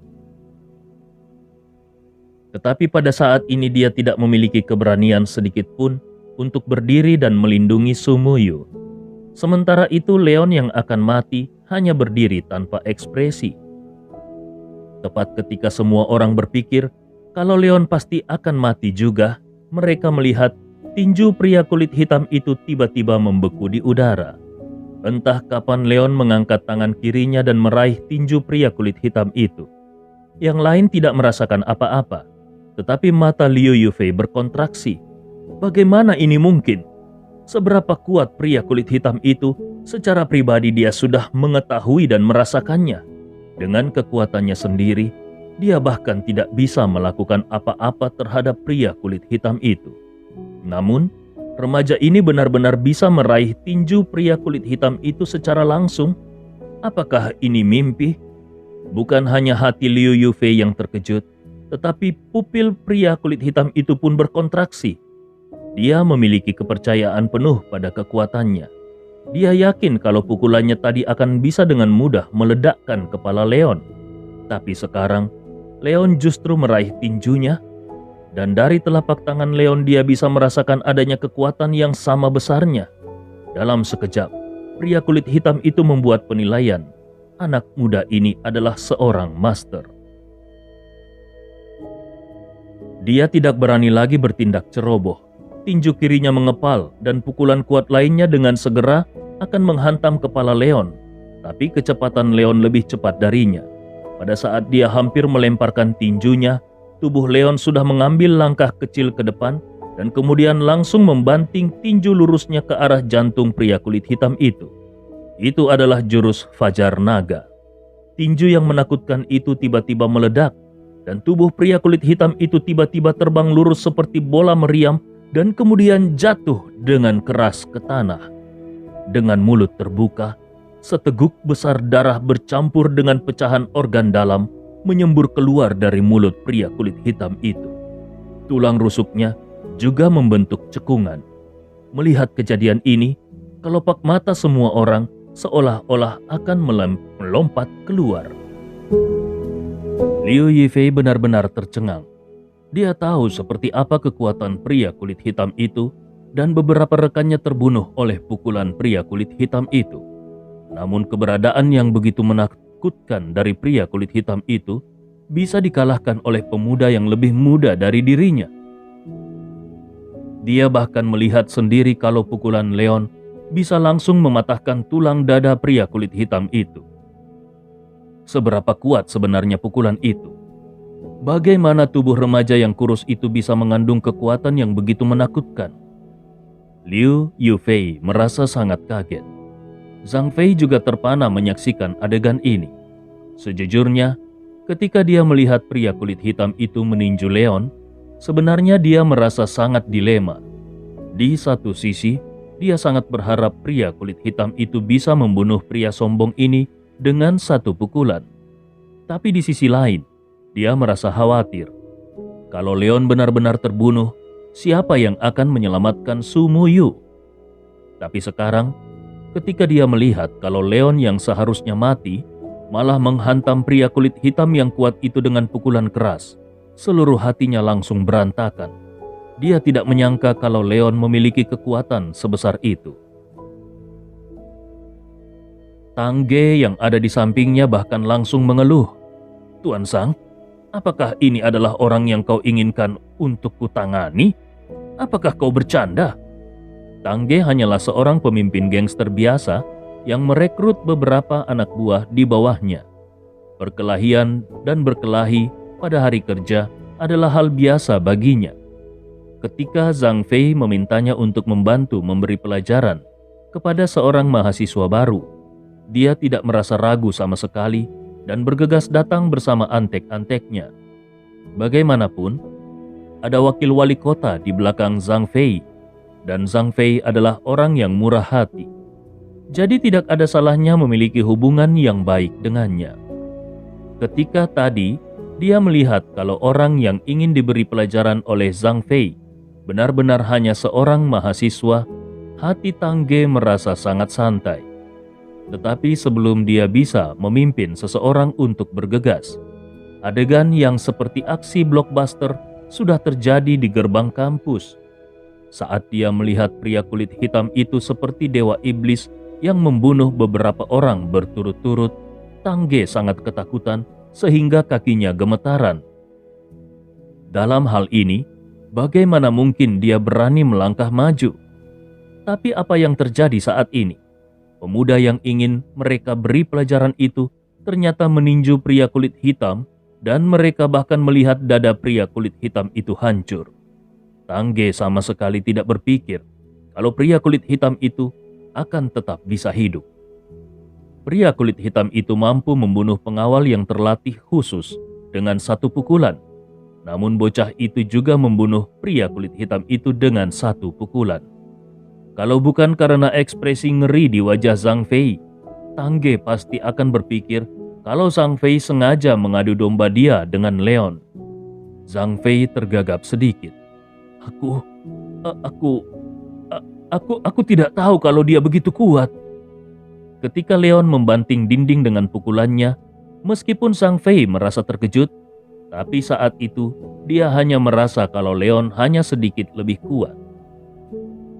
Tetapi pada saat ini dia tidak memiliki keberanian sedikit pun untuk berdiri dan melindungi Sumuyu. Sementara itu Leon yang akan mati hanya berdiri tanpa ekspresi. Tepat ketika semua orang berpikir kalau Leon pasti akan mati juga, mereka melihat tinju pria kulit hitam itu tiba-tiba membeku di udara. Entah kapan Leon mengangkat tangan kirinya dan meraih tinju pria kulit hitam itu. Yang lain tidak merasakan apa-apa. Tetapi mata Liu Yufei berkontraksi. Bagaimana ini mungkin? Seberapa kuat pria kulit hitam itu? Secara pribadi dia sudah mengetahui dan merasakannya. Dengan kekuatannya sendiri, dia bahkan tidak bisa melakukan apa-apa terhadap pria kulit hitam itu. Namun, remaja ini benar-benar bisa meraih tinju pria kulit hitam itu secara langsung. Apakah ini mimpi? Bukan hanya hati Liu Yufei yang terkejut, tetapi pupil pria kulit hitam itu pun berkontraksi. Dia memiliki kepercayaan penuh pada kekuatannya. Dia yakin kalau pukulannya tadi akan bisa dengan mudah meledakkan kepala Leon. Tapi sekarang, Leon justru meraih tinjunya, dan dari telapak tangan Leon dia bisa merasakan adanya kekuatan yang sama besarnya. Dalam sekejap, pria kulit hitam itu membuat penilaian. Anak muda ini adalah seorang master. Dia tidak berani lagi bertindak ceroboh. Tinju kirinya mengepal dan pukulan kuat lainnya dengan segera akan menghantam kepala Leon. Tapi kecepatan Leon lebih cepat darinya. Pada saat dia hampir melemparkan tinjunya, tubuh Leon sudah mengambil langkah kecil ke depan dan kemudian langsung membanting tinju lurusnya ke arah jantung pria kulit hitam itu. Itu adalah jurus Fajar Naga. Tinju yang menakutkan itu tiba-tiba meledak dan tubuh pria kulit hitam itu tiba-tiba terbang lurus seperti bola meriam dan kemudian jatuh dengan keras ke tanah. Dengan mulut terbuka, seteguk besar darah bercampur dengan pecahan organ dalam menyembur keluar dari mulut pria kulit hitam itu. Tulang rusuknya juga membentuk cekungan. Melihat kejadian ini, kelopak mata semua orang seolah-olah akan melompat keluar. Liu Yifei benar-benar tercengang. Dia tahu seperti apa kekuatan pria kulit hitam itu dan beberapa rekannya terbunuh oleh pukulan pria kulit hitam itu. Namun keberadaan yang begitu menakutkan dari pria kulit hitam itu bisa dikalahkan oleh pemuda yang lebih muda dari dirinya. Dia bahkan melihat sendiri kalau pukulan Leon bisa langsung mematahkan tulang dada pria kulit hitam itu. Seberapa kuat sebenarnya pukulan itu? Bagaimana tubuh remaja yang kurus itu bisa mengandung kekuatan yang begitu menakutkan? Liu Yufei merasa sangat kaget. Zhang Fei juga terpana menyaksikan adegan ini. Sejujurnya, ketika dia melihat pria kulit hitam itu meninju Leon, sebenarnya dia merasa sangat dilema. Di satu sisi, dia sangat berharap pria kulit hitam itu bisa membunuh pria sombong ini dengan satu pukulan. Tapi di sisi lain, dia merasa khawatir. Kalau Leon benar-benar terbunuh, siapa yang akan menyelamatkan Su Muyu? Tapi sekarang, ketika dia melihat kalau Leon yang seharusnya mati, malah menghantam pria kulit hitam yang kuat itu dengan pukulan keras, seluruh hatinya langsung berantakan. Dia tidak menyangka kalau Leon memiliki kekuatan sebesar itu. Tang Ge yang ada di sampingnya bahkan langsung mengeluh. "Tuan Sang, apakah ini adalah orang yang kau inginkan untuk kutangani? Apakah kau bercanda?" Tang Ge hanyalah seorang pemimpin gangster biasa yang merekrut beberapa anak buah di bawahnya. Perkelahian dan berkelahi pada hari kerja adalah hal biasa baginya. Ketika Zhang Fei memintanya untuk membantu memberi pelajaran kepada seorang mahasiswa baru, dia tidak merasa ragu sama sekali dan bergegas datang bersama antek-anteknya. Bagaimanapun, ada wakil wali kota di belakang Zhang Fei, dan Zhang Fei adalah orang yang murah hati. Jadi tidak ada salahnya memiliki hubungan yang baik dengannya. Ketika tadi, dia melihat kalau orang yang ingin diberi pelajaran oleh Zhang Fei benar-benar hanya seorang mahasiswa, hati Tang Ge merasa sangat santai. Tetapi sebelum dia bisa memimpin seseorang untuk bergegas, adegan yang seperti aksi blockbuster sudah terjadi di gerbang kampus. Saat dia melihat pria kulit hitam itu seperti dewa iblis yang membunuh beberapa orang berturut-turut, Tang Ge sangat ketakutan sehingga kakinya gemetaran. Dalam hal ini, bagaimana mungkin dia berani melangkah maju? Tapi apa yang terjadi saat ini? Pemuda yang ingin mereka beri pelajaran itu ternyata meninju pria kulit hitam dan mereka bahkan melihat dada pria kulit hitam itu hancur. Tang Ge sama sekali tidak berpikir kalau pria kulit hitam itu akan tetap bisa hidup. Pria kulit hitam itu mampu membunuh pengawal yang terlatih khusus dengan satu pukulan. Namun bocah itu juga membunuh pria kulit hitam itu dengan satu pukulan. Kalau bukan karena ekspresi ngeri di wajah Zhang Fei, Tang Ge pasti akan berpikir kalau Zhang Fei sengaja mengadu domba dia dengan Leon. Zhang Fei tergagap sedikit. Aku tidak tahu kalau dia begitu kuat. Ketika Leon membanting dinding dengan pukulannya, meskipun Zhang Fei merasa terkejut, tapi saat itu dia hanya merasa kalau Leon hanya sedikit lebih kuat.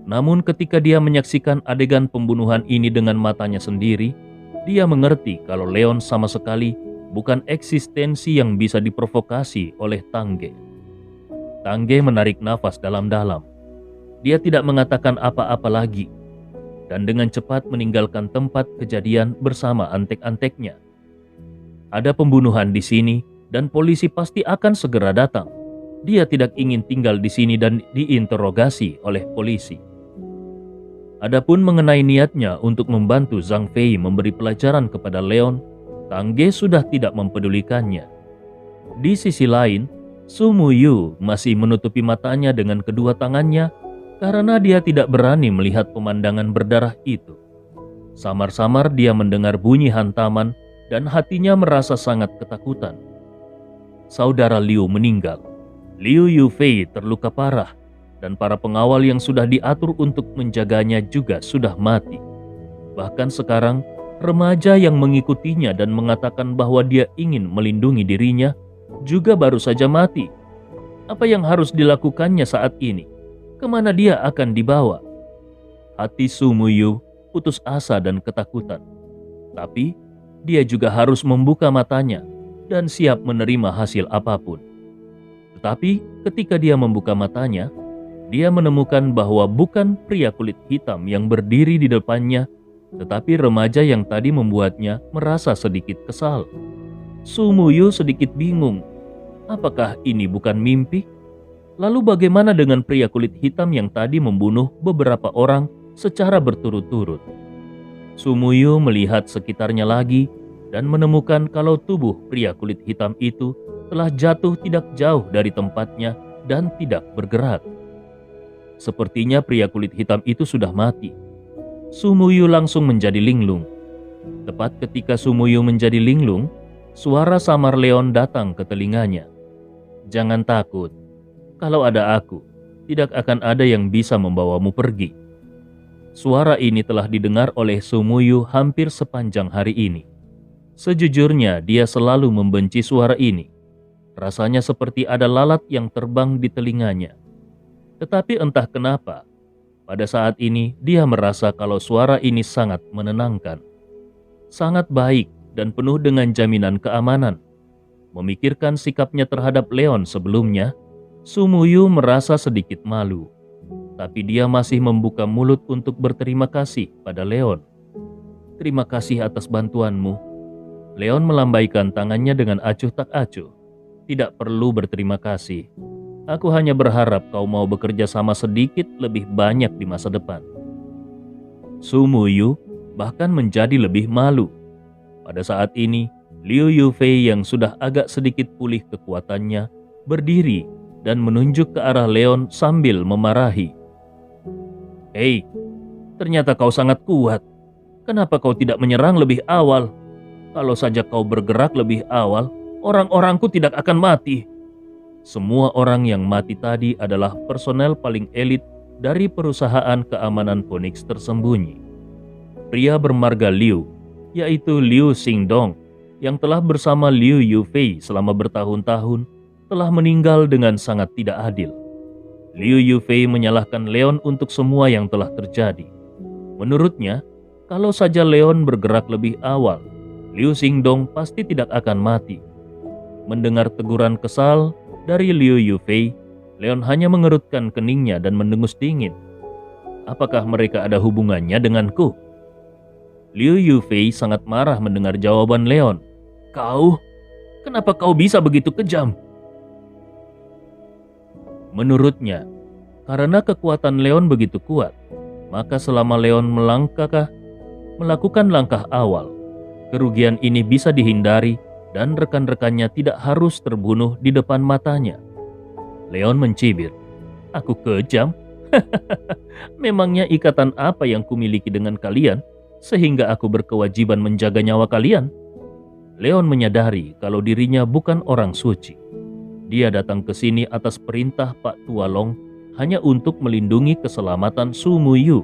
Namun ketika dia menyaksikan adegan pembunuhan ini dengan matanya sendiri, dia mengerti kalau Leon sama sekali bukan eksistensi yang bisa diprovokasi oleh Tang Ge. Tang Ge menarik nafas dalam-dalam. Dia tidak mengatakan apa-apa lagi, dan dengan cepat meninggalkan tempat kejadian bersama antek-anteknya. Ada pembunuhan di sini, dan polisi pasti akan segera datang. Dia tidak ingin tinggal di sini dan diinterogasi oleh polisi. Adapun mengenai niatnya untuk membantu Zhang Fei memberi pelajaran kepada Leon, Tang Ge sudah tidak mempedulikannya. Di sisi lain, Su Muyu masih menutupi matanya dengan kedua tangannya karena dia tidak berani melihat pemandangan berdarah itu. Samar-samar dia mendengar bunyi hantaman dan hatinya merasa sangat ketakutan. Saudara Liu meninggal. Liu Yufei terluka parah dan para pengawal yang sudah diatur untuk menjaganya juga sudah mati. Bahkan sekarang, remaja yang mengikutinya dan mengatakan bahwa dia ingin melindungi dirinya juga baru saja mati. Apa yang harus dilakukannya saat ini? Kemana dia akan dibawa? Hati Su Muyu putus asa dan ketakutan. Tapi dia juga harus membuka matanya dan siap menerima hasil apapun. Tetapi ketika dia membuka matanya, dia menemukan bahwa bukan pria kulit hitam yang berdiri di depannya, tetapi remaja yang tadi membuatnya merasa sedikit kesal. Su Muyu sedikit bingung. Apakah ini bukan mimpi? Lalu bagaimana dengan pria kulit hitam yang tadi membunuh beberapa orang secara berturut-turut? Su Muyu melihat sekitarnya lagi dan menemukan kalau tubuh pria kulit hitam itu telah jatuh tidak jauh dari tempatnya dan tidak bergerak. Sepertinya pria kulit hitam itu sudah mati. Su Muyu langsung menjadi linglung. Tepat ketika Su Muyu menjadi linglung, suara samar Leon datang ke telinganya. Jangan takut, kalau ada aku, tidak akan ada yang bisa membawamu pergi. Suara ini telah didengar oleh Su Muyu hampir sepanjang hari ini. Sejujurnya dia selalu membenci suara ini. Rasanya seperti ada lalat yang terbang di telinganya. Tetapi entah kenapa, pada saat ini dia merasa kalau suara ini sangat menenangkan. Sangat baik dan penuh dengan jaminan keamanan. Memikirkan sikapnya terhadap Leon sebelumnya, Su Muyu merasa sedikit malu. Tapi dia masih membuka mulut untuk berterima kasih pada Leon. Terima kasih atas bantuanmu. Leon melambaikan tangannya dengan acuh tak acuh. Tidak perlu berterima kasih. Aku hanya berharap kau mau bekerja sama sedikit lebih banyak di masa depan. Su Muyu bahkan menjadi lebih malu. Pada saat ini, Liu Yufei yang sudah agak sedikit pulih kekuatannya berdiri dan menunjuk ke arah Leon sambil memarahi. Hei, ternyata kau sangat kuat. Kenapa kau tidak menyerang lebih awal? Kalau saja kau bergerak lebih awal, orang-orangku tidak akan mati. Semua orang yang mati tadi adalah personel paling elit dari perusahaan keamanan Phoenix tersembunyi. Pria bermarga Liu, yaitu Liu Xingdong, yang telah bersama Liu Yufei selama bertahun-tahun, telah meninggal dengan sangat tidak adil. Liu Yufei menyalahkan Leon untuk semua yang telah terjadi. Menurutnya, kalau saja Leon bergerak lebih awal, Liu Xingdong pasti tidak akan mati. Mendengar teguran kesal dari Liu Yufei, Leon hanya mengerutkan keningnya dan mendengus dingin. Apakah mereka ada hubungannya denganku? Liu Yufei sangat marah mendengar jawaban Leon. Kau? Kenapa kau bisa begitu kejam? Menurutnya, karena kekuatan Leon begitu kuat, maka selama Leon melakukan langkah awal, kerugian ini bisa dihindari dan rekan-rekannya tidak harus terbunuh di depan matanya. Leon mencibir. Aku kejam? Memangnya ikatan apa yang kumiliki dengan kalian, sehingga aku berkewajiban menjaga nyawa kalian? Leon menyadari kalau dirinya bukan orang suci. Dia datang ke sini atas perintah Pak Tualong hanya untuk melindungi keselamatan Su Muyu.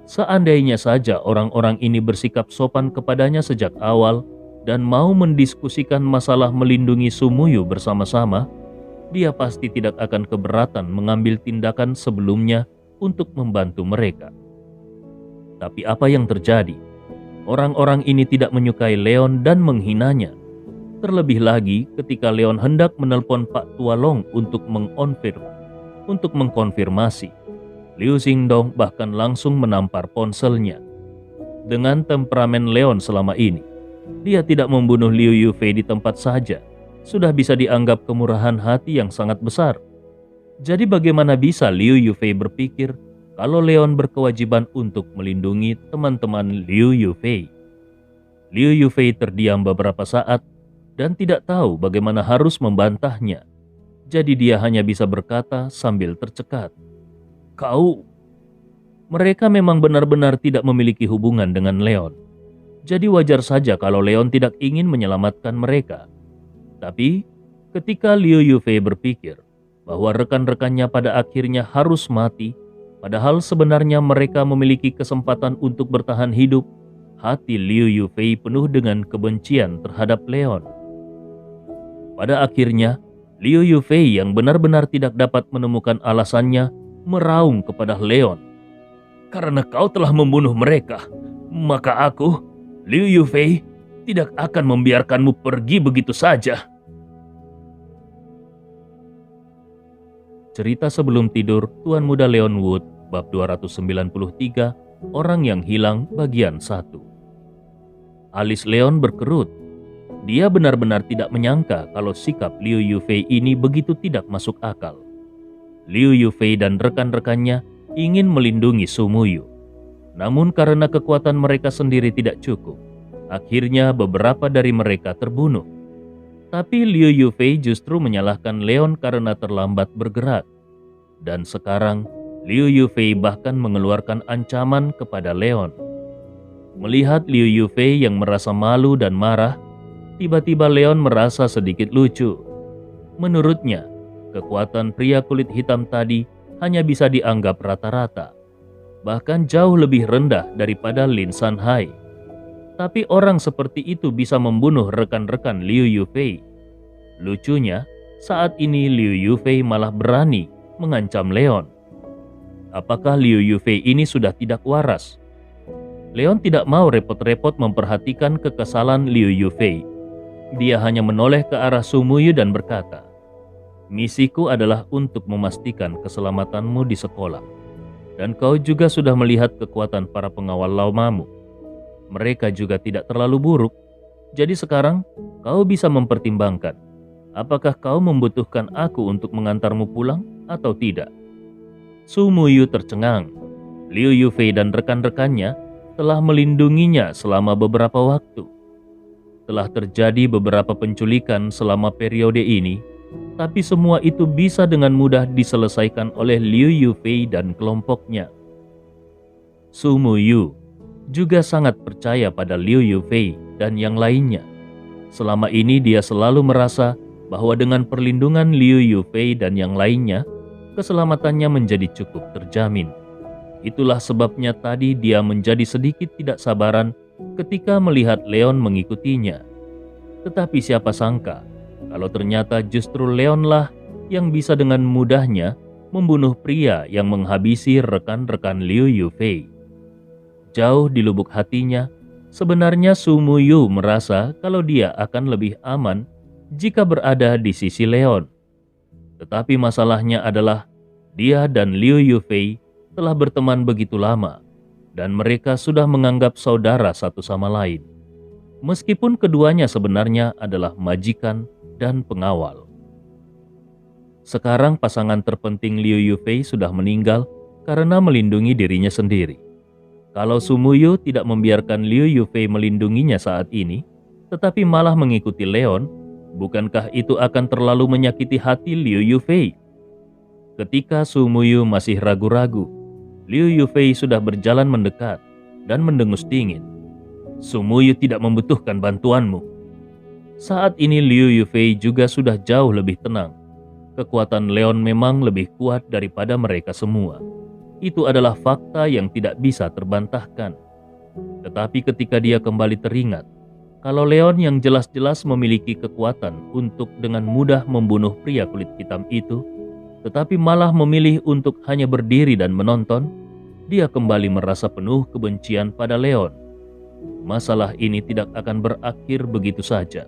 Seandainya saja orang-orang ini bersikap sopan kepadanya sejak awal dan mau mendiskusikan masalah melindungi Su Muyu bersama-sama, dia pasti tidak akan keberatan mengambil tindakan sebelumnya untuk membantu mereka. Tapi apa yang terjadi? Orang-orang ini tidak menyukai Leon dan menghinanya. Terlebih lagi ketika Leon hendak menelpon Pak Tualong untuk mengkonfirmasi. Liu Xingdong bahkan langsung menampar ponselnya. Dengan temperamen Leon selama ini, dia tidak membunuh Liu Yufei di tempat saja. Sudah bisa dianggap kemurahan hati yang sangat besar. Jadi bagaimana bisa Liu Yufei berpikir kalau Leon berkewajiban untuk melindungi teman-teman Liu Yufei? Liu Yufei terdiam beberapa saat dan tidak tahu bagaimana harus membantahnya. Jadi dia hanya bisa berkata sambil tercekat, Mereka memang benar-benar tidak memiliki hubungan dengan Leon. Jadi wajar saja kalau Leon tidak ingin menyelamatkan mereka. Tapi ketika Liu Yufei berpikir bahwa rekan-rekannya pada akhirnya harus mati, padahal sebenarnya mereka memiliki kesempatan untuk bertahan hidup, hati Liu Yufei penuh dengan kebencian terhadap Leon. Pada akhirnya, Liu Yufei yang benar-benar tidak dapat menemukan alasannya meraung kepada Leon. Karena kau telah membunuh mereka, maka aku, Liu Yufei, tidak akan membiarkanmu pergi begitu saja. Cerita sebelum tidur Tuan Muda Leon Wood, bab 293, Orang yang Hilang bagian 1. Alis Leon berkerut. Dia benar-benar tidak menyangka kalau sikap Liu Yufei ini begitu tidak masuk akal. Liu Yufei dan rekan-rekannya ingin melindungi Su Muyu. Namun karena kekuatan mereka sendiri tidak cukup, akhirnya beberapa dari mereka terbunuh. Tapi Liu Yufei justru menyalahkan Leon karena terlambat bergerak. Dan sekarang Liu Yufei bahkan mengeluarkan ancaman kepada Leon. Melihat Liu Yufei yang merasa malu dan marah, tiba-tiba Leon merasa sedikit lucu. Menurutnya, kekuatan pria kulit hitam tadi hanya bisa dianggap rata-rata, bahkan jauh lebih rendah daripada Lin Sanhai. Tapi orang seperti itu bisa membunuh rekan-rekan Liu Yufei. Lucunya, saat ini Liu Yufei malah berani mengancam Leon. Apakah Liu Yufei ini sudah tidak waras? Leon tidak mau repot-repot memperhatikan kekesalan Liu Yufei. Dia hanya menoleh ke arah Su Muyu dan berkata, "Misiku adalah untuk memastikan keselamatanmu di sekolah. Dan kau juga sudah melihat kekuatan para pengawal lamamu. Mereka juga tidak terlalu buruk. Jadi sekarang kau bisa mempertimbangkan, apakah kau membutuhkan aku untuk mengantarmu pulang atau tidak?" Su Muyu tercengang. Liu Yufei dan rekan-rekannya telah melindunginya selama beberapa waktu. Telah terjadi beberapa penculikan selama periode ini, tapi semua itu bisa dengan mudah diselesaikan oleh Liu Yufei dan kelompoknya. Su Muyu juga sangat percaya pada Liu Yufei dan yang lainnya. Selama ini dia selalu merasa bahwa dengan perlindungan Liu Yufei dan yang lainnya, keselamatannya menjadi cukup terjamin. Itulah sebabnya tadi dia menjadi sedikit tidak sabaran ketika melihat Leon mengikutinya. Tetapi siapa sangka kalau ternyata justru Leonlah yang bisa dengan mudahnya membunuh pria yang menghabisi rekan-rekan Liu Yufei. Jauh di lubuk hatinya, sebenarnya Su Muyu merasa kalau dia akan lebih aman jika berada di sisi Leon. Tetapi masalahnya adalah dia dan Liu Yufei telah berteman begitu lama dan mereka sudah menganggap saudara satu sama lain. Meskipun keduanya sebenarnya adalah majikan dan pengawal. Sekarang pasangan terpenting Liu Yufei sudah meninggal karena melindungi dirinya sendiri. Kalau Su Muyu tidak membiarkan Liu Yufei melindunginya saat ini, tetapi malah mengikuti Leon, bukankah itu akan terlalu menyakiti hati Liu Yufei Ketika Su Muyu masih ragu-ragu, Liu Yufei sudah berjalan mendekat dan mendengus dingin. Su Muyu tidak membutuhkan bantuanmu. Saat ini Liu Yufei juga sudah jauh lebih tenang. Kekuatan Leon memang lebih kuat daripada mereka semua. Itu adalah fakta yang tidak bisa terbantahkan. Tetapi ketika dia kembali teringat, kalau Leon yang jelas-jelas memiliki kekuatan untuk dengan mudah membunuh pria kulit hitam itu, tetapi malah memilih untuk hanya berdiri dan menonton, dia kembali merasa penuh kebencian pada Leon. Masalah ini tidak akan berakhir begitu saja.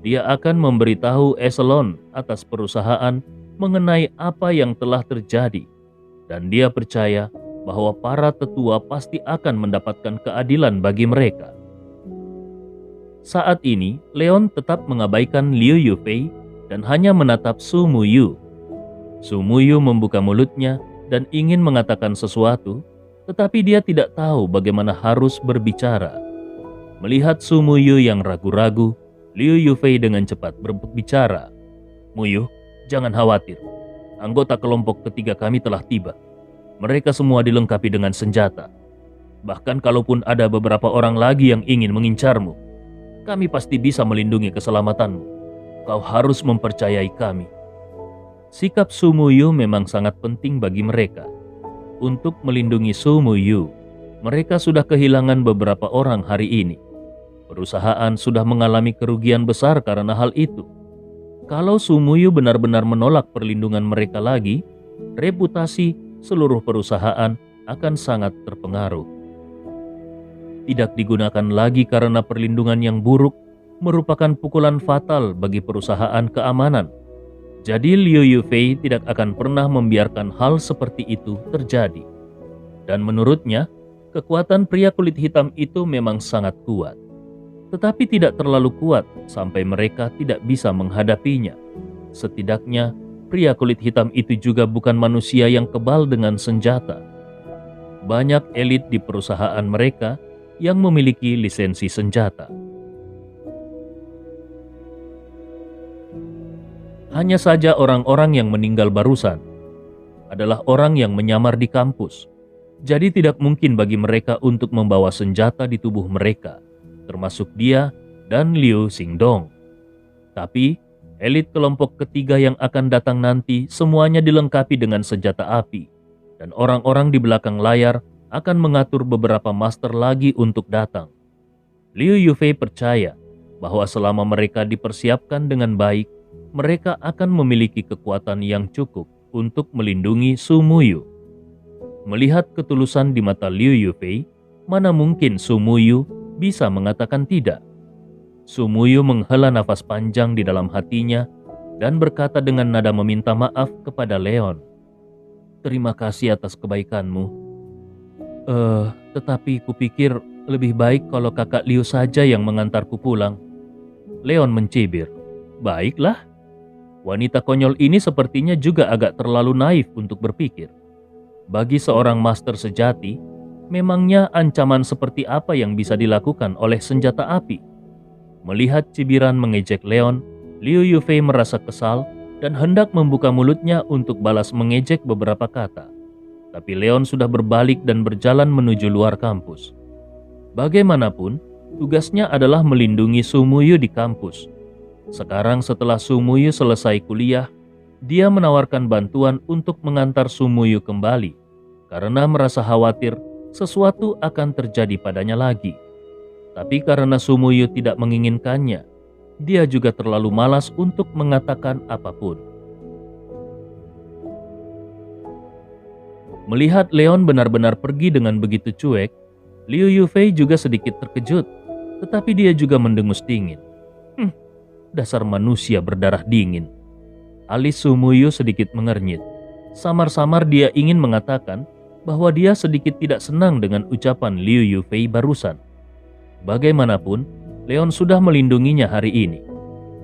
Dia akan memberitahu eselon atas perusahaan mengenai apa yang telah terjadi, dan dia percaya bahwa para tetua pasti akan mendapatkan keadilan bagi mereka. Saat ini, Leon tetap mengabaikan Liu Yufei dan hanya menatap Su Muyu. Su Muyu membuka mulutnya dan ingin mengatakan sesuatu, tetapi dia tidak tahu bagaimana harus berbicara. Melihat Su Muyu yang ragu-ragu, Liu Yufei dengan cepat berbicara. "Muyu, jangan khawatir. Anggota kelompok ketiga kami telah tiba. Mereka semua dilengkapi dengan senjata. Bahkan kalaupun ada beberapa orang lagi yang ingin mengincarmu, kami pasti bisa melindungi keselamatanmu. Kau harus mempercayai kami." Sikap Su Muyu memang sangat penting bagi mereka. Untuk melindungi Su Muyu, mereka sudah kehilangan beberapa orang hari ini. Perusahaan sudah mengalami kerugian besar karena hal itu. Kalau Su Muyu benar-benar menolak perlindungan mereka lagi, reputasi seluruh perusahaan akan sangat terpengaruh. Tidak digunakan lagi karena perlindungan yang buruk merupakan pukulan fatal bagi perusahaan keamanan. Jadi Liu Yufei tidak akan pernah membiarkan hal seperti itu terjadi. Dan menurutnya, kekuatan pria kulit hitam itu memang sangat kuat. Tetapi tidak terlalu kuat sampai mereka tidak bisa menghadapinya. Setidaknya, pria kulit hitam itu juga bukan manusia yang kebal dengan senjata. Banyak elit di perusahaan mereka yang memiliki lisensi senjata. Hanya saja orang-orang yang meninggal barusan adalah orang yang menyamar di kampus. Jadi tidak mungkin bagi mereka untuk membawa senjata di tubuh mereka, termasuk dia dan Liu Xingdong. Tapi elit kelompok ketiga yang akan datang nanti semuanya dilengkapi dengan senjata api, dan orang-orang di belakang layar akan mengatur beberapa master lagi untuk datang. Liu Yufei percaya bahwa selama mereka dipersiapkan dengan baik, mereka akan memiliki kekuatan yang cukup untuk melindungi Su Muyu. Melihat ketulusan di mata Liu Yufei, mana mungkin Su Muyu bisa mengatakan tidak. Su Muyu menghela nafas panjang di dalam hatinya dan berkata dengan nada meminta maaf kepada Leon. "Terima kasih atas kebaikanmu. Tetapi kupikir lebih baik kalau kakak Liu saja yang mengantarku pulang." Leon mencibir. "Baiklah. Wanita konyol ini sepertinya juga agak terlalu naif untuk berpikir. Bagi seorang master sejati, memangnya ancaman seperti apa yang bisa dilakukan oleh senjata api?" Melihat cibiran mengejek Leon, Liu Yufei merasa kesal dan hendak membuka mulutnya untuk balas mengejek beberapa kata. Tapi Leon sudah berbalik dan berjalan menuju luar kampus. Bagaimanapun, tugasnya adalah melindungi Su Muyu di kampus. Sekarang setelah Su Muyu selesai kuliah, dia menawarkan bantuan untuk mengantar Su Muyu kembali karena merasa khawatir sesuatu akan terjadi padanya lagi. Tapi karena Su Muyu tidak menginginkannya, dia juga terlalu malas untuk mengatakan apapun. Melihat Leon benar-benar pergi dengan begitu cuek, Liu Yufei juga sedikit terkejut, tetapi dia juga mendengus dingin. Dasar manusia berdarah dingin. Alis Su Muyu sedikit mengernyit. Samar-samar dia ingin mengatakan bahwa dia sedikit tidak senang dengan ucapan Liu Yufei barusan. Bagaimanapun, Leon sudah melindunginya hari ini.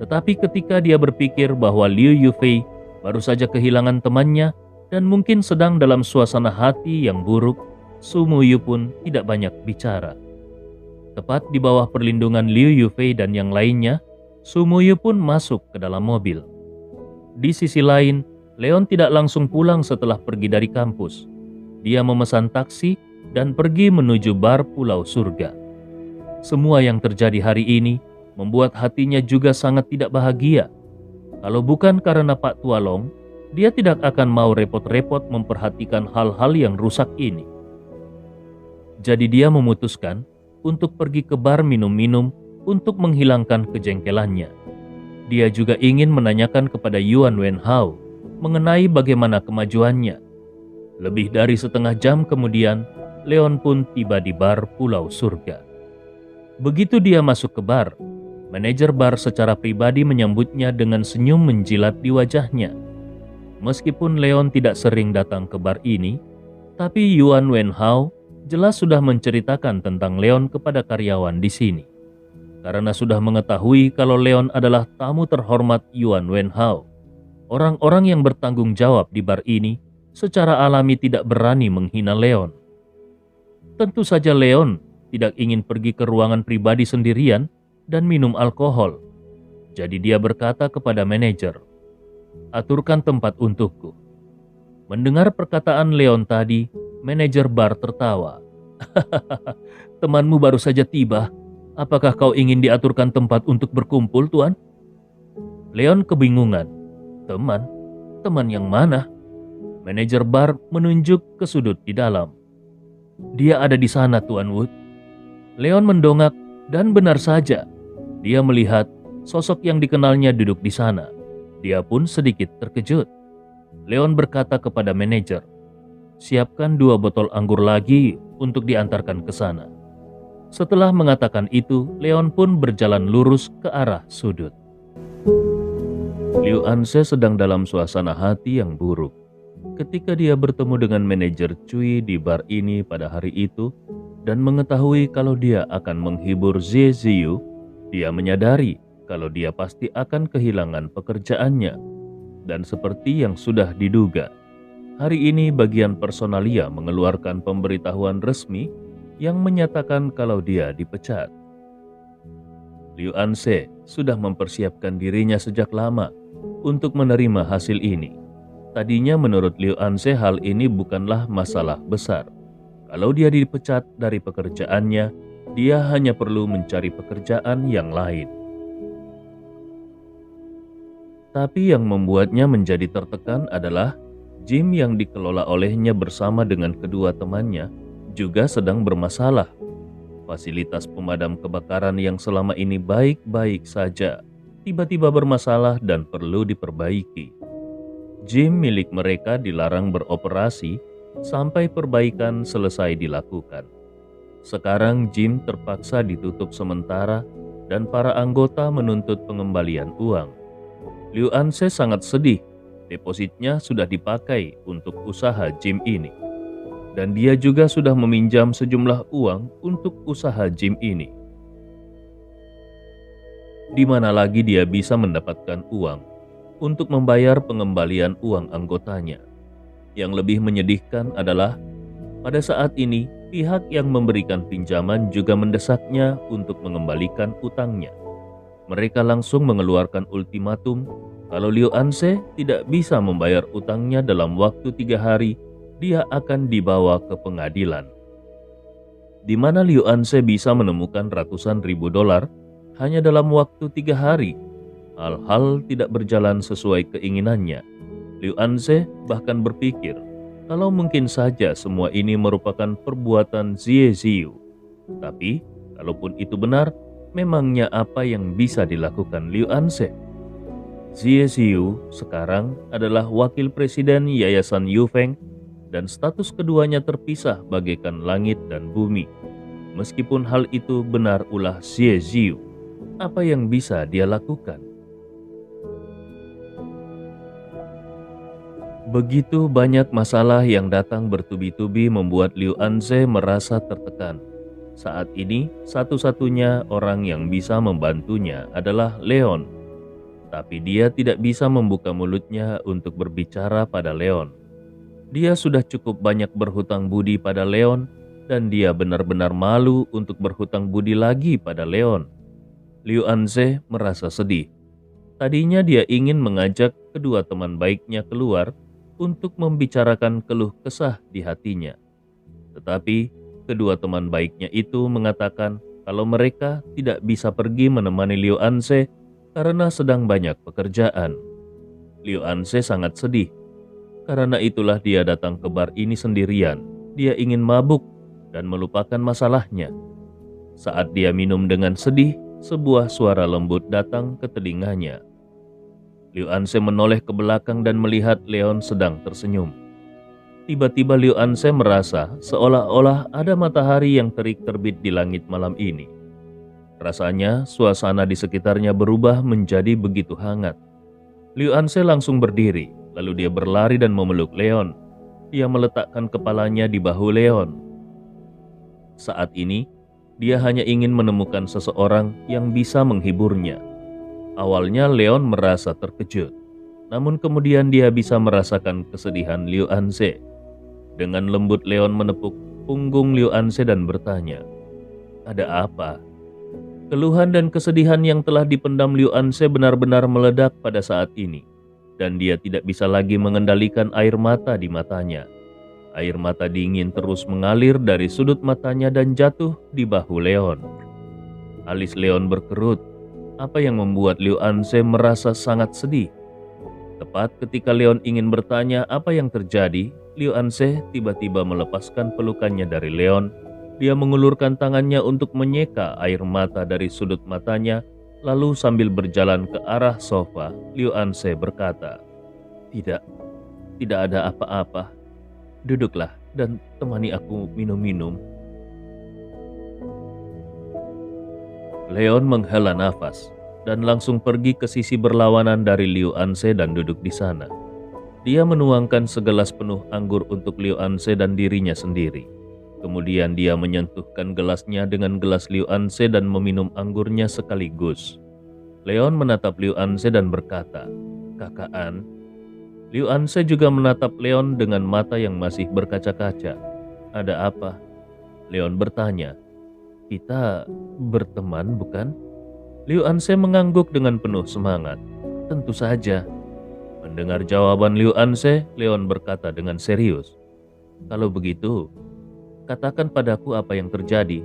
Tetapi ketika dia berpikir bahwa Liu Yufei baru saja kehilangan temannya dan mungkin sedang dalam suasana hati yang buruk, Su Muyu pun tidak banyak bicara. Tepat di bawah perlindungan Liu Yufei dan yang lainnya, Su Muyu pun masuk ke dalam mobil. Di sisi lain, Leon tidak langsung pulang setelah pergi dari kampus. Dia memesan taksi dan pergi menuju bar Pulau Surga. Semua yang terjadi hari ini membuat hatinya juga sangat tidak bahagia. Kalau bukan karena Pak Tualong, dia tidak akan mau repot-repot memperhatikan hal-hal yang rusak ini. Jadi dia memutuskan untuk pergi ke bar minum-minum untuk menghilangkan kejengkelannya. Dia juga ingin menanyakan kepada Yuan Wenhao mengenai bagaimana kemajuannya. Lebih dari setengah jam kemudian, Leon pun tiba di bar Pulau Surga. Begitu dia masuk ke bar, manajer bar secara pribadi menyambutnya dengan senyum menjilat di wajahnya. Meskipun Leon tidak sering datang ke bar ini, tapi Yuan Wenhao jelas sudah menceritakan tentang Leon kepada karyawan di sini. Karena sudah mengetahui kalau Leon adalah tamu terhormat Yuan Wenhao, orang-orang yang bertanggung jawab di bar ini secara alami tidak berani menghina Leon. Tentu saja Leon tidak ingin pergi ke ruangan pribadi sendirian dan minum alkohol. Jadi dia berkata kepada manajer, "Aturkan tempat untukku." Mendengar perkataan Leon tadi, manajer bar tertawa. "Temanmu baru saja tiba. Apakah kau ingin diaturkan tempat untuk berkumpul, Tuan?" Leon kebingungan. "Teman? Teman yang mana?" Manajer bar menunjuk ke sudut di dalam. "Dia ada di sana, Tuan Wood." Leon mendongak dan benar saja, dia melihat sosok yang dikenalnya duduk di sana. Dia pun sedikit terkejut. Leon berkata kepada manajer, "Siapkan 2 botol anggur lagi untuk diantarkan ke sana." Setelah mengatakan itu, Leon pun berjalan lurus ke arah sudut. Liu Anse sedang dalam suasana hati yang buruk. Ketika dia bertemu dengan manajer Cui di bar ini pada hari itu dan mengetahui kalau dia akan menghibur Zhe Ziyu, dia menyadari kalau dia pasti akan kehilangan pekerjaannya. Dan seperti yang sudah diduga, hari ini bagian personalia mengeluarkan pemberitahuan resmi yang menyatakan kalau dia dipecat. Liu Anse sudah mempersiapkan dirinya sejak lama untuk menerima hasil ini. Tadinya menurut Liu Anse hal ini bukanlah masalah besar. Kalau dia dipecat dari pekerjaannya, dia hanya perlu mencari pekerjaan yang lain. Tapi yang membuatnya menjadi tertekan adalah gym yang dikelola olehnya bersama dengan kedua temannya juga sedang bermasalah. Fasilitas pemadam kebakaran yang selama ini baik-baik saja tiba-tiba bermasalah dan perlu diperbaiki. Gym milik mereka dilarang beroperasi sampai perbaikan selesai dilakukan. Sekarang gym terpaksa ditutup sementara dan para anggota menuntut pengembalian uang. Liu Anse sangat sedih, depositnya sudah dipakai untuk usaha gym ini. Dan dia juga sudah meminjam sejumlah uang untuk usaha gym ini. Di mana lagi dia bisa mendapatkan uang untuk membayar pengembalian uang anggotanya? Yang lebih menyedihkan adalah pada saat ini pihak yang memberikan pinjaman juga mendesaknya untuk mengembalikan utangnya. Mereka langsung mengeluarkan ultimatum kalau Liu Anse tidak bisa membayar utangnya dalam waktu 3 hari, dia akan dibawa ke pengadilan. Di mana Liu Anse bisa menemukan ratusan ribu dolar hanya dalam waktu 3 hari. Hal-hal tidak berjalan sesuai keinginannya. Liu Anse bahkan berpikir kalau mungkin saja semua ini merupakan perbuatan Zhe Ziyu. Tapi, kalaupun itu benar, memangnya apa yang bisa dilakukan Liu Anse? Zhe Ziyu sekarang adalah wakil presiden Yayasan Yufeng dan status keduanya terpisah bagaikan langit dan bumi. Meskipun hal itu benar ulah Zhe Ziyu, apa yang bisa dia lakukan? Begitu banyak masalah yang datang bertubi-tubi membuat Liu Anse merasa tertekan. Saat ini, satu-satunya orang yang bisa membantunya adalah Leon. Tapi dia tidak bisa membuka mulutnya untuk berbicara pada Leon. Dia sudah cukup banyak berhutang budi pada Leon, dan dia benar-benar malu untuk berhutang budi lagi pada Leon. Liu Anse merasa sedih. Tadinya dia ingin mengajak kedua teman baiknya keluar untuk membicarakan keluh kesah di hatinya. Tetapi kedua teman baiknya itu mengatakan kalau mereka tidak bisa pergi menemani Liu Anse karena sedang banyak pekerjaan. Liu Anse sangat sedih. Karena itulah dia datang ke bar ini sendirian. Dia ingin mabuk dan melupakan masalahnya. Saat dia minum dengan sedih, sebuah suara lembut datang ke telinganya. Liu Anse menoleh ke belakang dan melihat Leon sedang tersenyum. Tiba-tiba Liu Anse merasa seolah-olah ada matahari yang terik terbit di langit malam ini. Rasanya suasana di sekitarnya berubah menjadi begitu hangat. Liu Anse langsung berdiri, lalu dia berlari dan memeluk Leon. Dia meletakkan kepalanya di bahu Leon. Saat ini, dia hanya ingin menemukan seseorang yang bisa menghiburnya. Awalnya Leon merasa terkejut, namun kemudian dia bisa merasakan kesedihan Liu Anse. Dengan lembut Leon menepuk punggung Liu Anse dan bertanya, "Ada apa?" Keluhan dan kesedihan yang telah dipendam Liu Anse benar-benar meledak pada saat ini, dan dia tidak bisa lagi mengendalikan air mata di matanya. Air mata dingin terus mengalir dari sudut matanya dan jatuh di bahu Leon. Alis Leon berkerut. Apa yang membuat Liu Anse merasa sangat sedih? Tepat ketika Leon ingin bertanya apa yang terjadi, Liu Anse tiba-tiba melepaskan pelukannya dari Leon. Dia mengulurkan tangannya untuk menyeka air mata dari sudut matanya, lalu sambil berjalan ke arah sofa, Liu Anse berkata, Tidak ada apa-apa. Duduklah dan temani aku minum-minum." Leon menghela nafas dan langsung pergi ke sisi berlawanan dari Liu Anse dan duduk di sana. Dia menuangkan segelas penuh anggur untuk Liu Anse dan dirinya sendiri. Kemudian dia menyentuhkan gelasnya dengan gelas Liu Anse dan meminum anggurnya sekaligus. Leon menatap Liu Anse dan berkata, "Kakak An." Liu Anse juga menatap Leon dengan mata yang masih berkaca-kaca. "Ada apa?" Leon bertanya. "Kita berteman, bukan?" Liu Anse mengangguk dengan penuh semangat. "Tentu saja." Mendengar jawaban Liu Anse, Leon berkata dengan serius, "Kalau begitu, katakan padaku apa yang terjadi.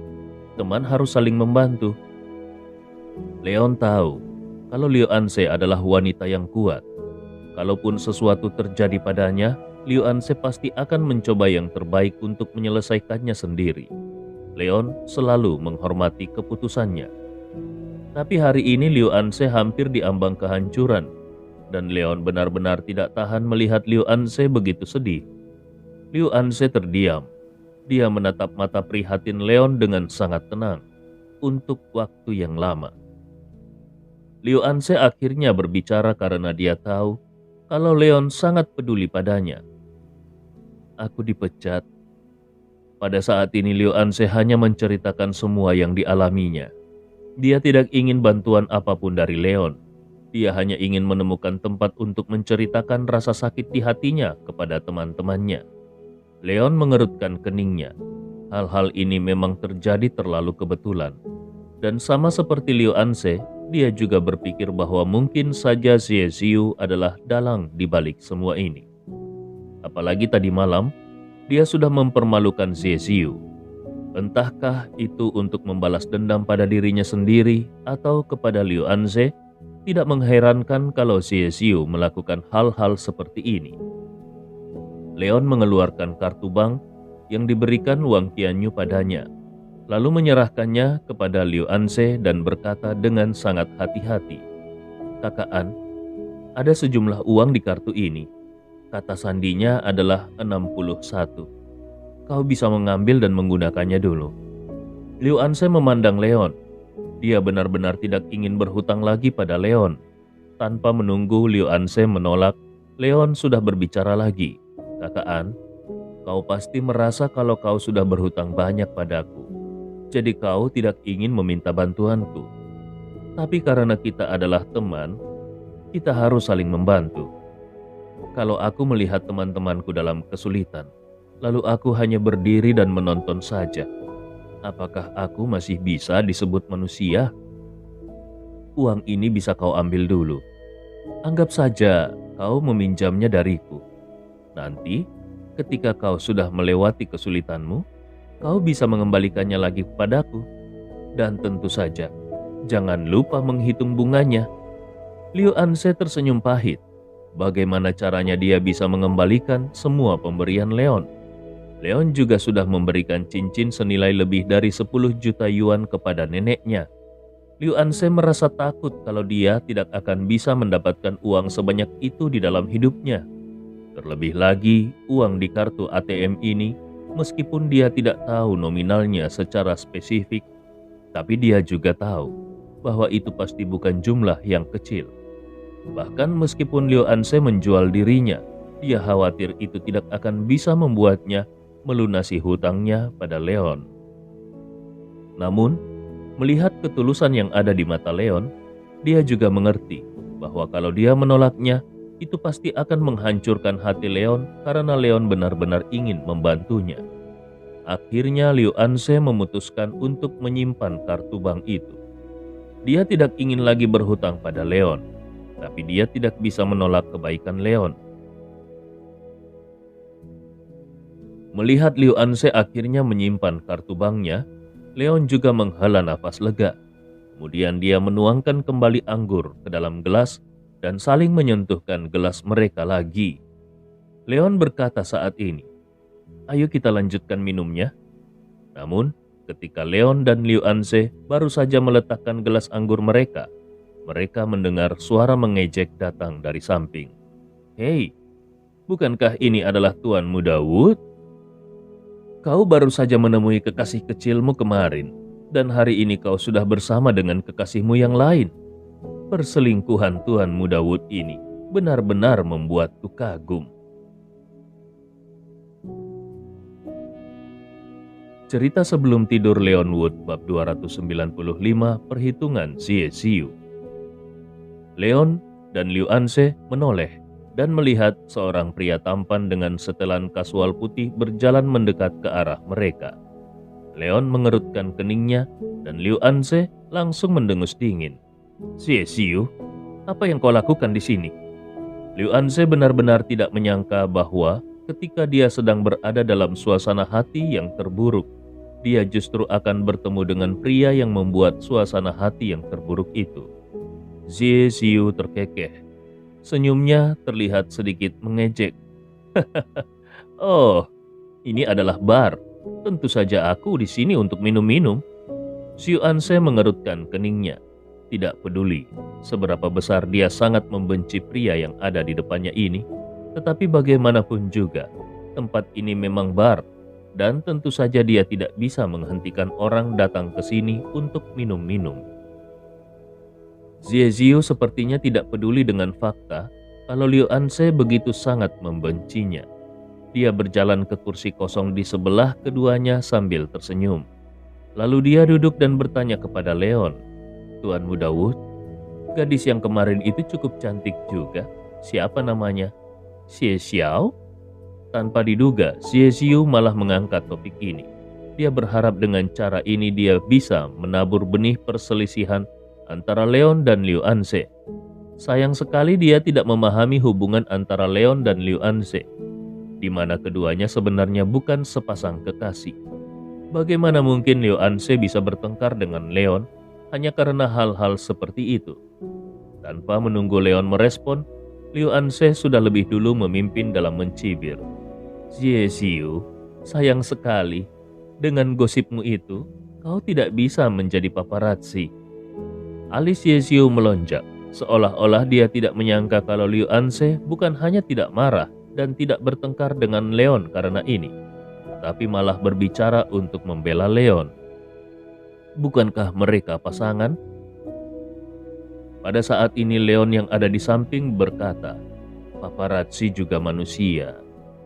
Teman harus saling membantu." Leon tahu kalau Liu Anse adalah wanita yang kuat. Kalaupun sesuatu terjadi padanya, Liu Anse pasti akan mencoba yang terbaik untuk menyelesaikannya sendiri. Leon selalu menghormati keputusannya. Tapi hari ini Liu Anse hampir diambang kehancuran, dan Leon benar-benar tidak tahan melihat Liu Anse begitu sedih. Liu Anse terdiam. Dia menatap mata prihatin Leon dengan sangat tenang untuk waktu yang lama. Liu Anse akhirnya berbicara karena dia tahu kalau Leon sangat peduli padanya. "Aku dipecat." Pada saat ini Liu Anse hanya menceritakan semua yang dialaminya. Dia tidak ingin bantuan apapun dari Leon. Dia hanya ingin menemukan tempat untuk menceritakan rasa sakit di hatinya kepada teman-temannya. Leon mengerutkan keningnya. Hal-hal ini memang terjadi terlalu kebetulan. Dan sama seperti Liu Anse, dia juga berpikir bahwa mungkin saja Xie Xiu adalah dalang di balik semua ini. Apalagi tadi malam, dia sudah mempermalukan Xie Xiu. Entahkah itu untuk membalas dendam pada dirinya sendiri atau kepada Liu Anse, tidak mengherankan kalau Xie Xiu melakukan hal-hal seperti ini. Leon mengeluarkan kartu bank yang diberikan Wang Qianyu padanya, lalu menyerahkannya kepada Liu Anse dan berkata dengan sangat hati-hati, "Kakak An, ada sejumlah uang di kartu ini. Kata sandinya adalah 61. Kau bisa mengambil dan menggunakannya dulu." Liu Anse memandang Leon. Dia benar-benar tidak ingin berhutang lagi pada Leon. Tanpa menunggu Liu Anse menolak, Leon sudah berbicara lagi. "Kakak An, kau pasti merasa kalau kau sudah berhutang banyak padaku. Jadi kau tidak ingin meminta bantuanku. Tapi karena kita adalah teman, kita harus saling membantu. Kalau aku melihat teman-temanku dalam kesulitan, lalu aku hanya berdiri dan menonton saja, apakah aku masih bisa disebut manusia? Uang ini bisa kau ambil dulu, Anggap saja kau meminjamnya dariku. Nanti, ketika kau sudah melewati kesulitanmu, kau bisa mengembalikannya lagi kepadaku. Dan tentu saja, jangan lupa menghitung bunganya. Liu Anse tersenyum pahit. Bagaimana caranya dia bisa mengembalikan semua pemberian Leon? Leon juga sudah memberikan cincin senilai lebih dari 10 juta yuan kepada neneknya. Liu Anse merasa takut kalau dia tidak akan bisa mendapatkan uang sebanyak itu di dalam hidupnya. Terlebih lagi, uang di kartu ATM ini, meskipun dia tidak tahu nominalnya secara spesifik, tapi dia juga tahu bahwa itu pasti bukan jumlah yang kecil. Bahkan meskipun Liu Anse menjual dirinya, dia khawatir itu tidak akan bisa membuatnya melunasi hutangnya pada Leon. Namun, melihat ketulusan yang ada di mata Leon, dia juga mengerti bahwa kalau dia menolaknya, itu pasti akan menghancurkan hati Leon karena Leon benar-benar ingin membantunya. Akhirnya Liu Anse memutuskan untuk menyimpan kartu bank itu. Dia tidak ingin lagi berhutang pada Leon, tapi dia tidak bisa menolak kebaikan Leon. Melihat Liu Anse akhirnya menyimpan kartu banknya, Leon juga menghela nafas lega. Kemudian dia menuangkan kembali anggur ke dalam gelas dan saling menyentuhkan gelas mereka lagi. Leon berkata saat ini, "Ayo kita lanjutkan minumnya." Namun, ketika Leon dan Liu Anse baru saja meletakkan gelas anggur mereka mendengar suara mengejek datang dari samping. "Hei, bukankah ini adalah Tuan Muda Wood? Kau baru saja menemui kekasih kecilmu kemarin, dan hari ini kau sudah bersama dengan kekasihmu yang lain. Perselingkuhan Tuan Muda Wood ini benar-benar membuatku kagum." Cerita sebelum tidur Leon Wood bab 295 perhitungan Xie Xiu. Leon dan Liu Anse menoleh dan melihat seorang pria tampan dengan setelan kasual putih berjalan mendekat ke arah mereka. Leon mengerutkan keningnya dan Liu Anse langsung mendengus dingin. "Xie Xiu, apa yang kau lakukan di sini?" Liu Anse benar-benar tidak menyangka bahwa ketika dia sedang berada dalam suasana hati yang terburuk, dia justru akan bertemu dengan pria yang membuat suasana hati yang terburuk itu. Xie Xiu terkekeh. Senyumnya terlihat sedikit mengejek. "Oh, ini adalah bar. Tentu saja aku di sini untuk minum-minum." Liu Anse mengerutkan keningnya. Tidak peduli seberapa besar dia sangat membenci pria yang ada di depannya ini, tetapi bagaimanapun juga, tempat ini memang bar, dan tentu saja dia tidak bisa menghentikan orang datang ke sini untuk minum-minum. Xie Xiu sepertinya tidak peduli dengan fakta kalau Liu Anse begitu sangat membencinya. Dia berjalan ke kursi kosong di sebelah keduanya sambil tersenyum. Lalu dia duduk dan bertanya kepada Leon, "Tuan Muda Wood, gadis yang kemarin itu cukup cantik juga. Siapa namanya? Xie Xiao?" Tanpa diduga, Xie Xiu malah mengangkat topik ini. Dia berharap dengan cara ini dia bisa menabur benih perselisihan antara Leon dan Liu Anse. Sayang sekali dia tidak memahami hubungan antara Leon dan Liu Anse, di mana keduanya sebenarnya bukan sepasang kekasih. Bagaimana mungkin Liu Anse bisa bertengkar dengan Leon hanya karena hal-hal seperti itu? Tanpa menunggu Leon merespon, Liu Anse sudah lebih dulu memimpin dalam mencibir. "Xie Xiu, sayang sekali, dengan gosipmu itu, kau tidak bisa menjadi paparazzi." Alis Xie Xiu melonjak, seolah-olah dia tidak menyangka kalau Liu Anse bukan hanya tidak marah dan tidak bertengkar dengan Leon karena ini, tapi malah berbicara untuk membela Leon. Bukankah mereka pasangan? Pada saat ini Leon yang ada di samping berkata, "Paparazzi juga manusia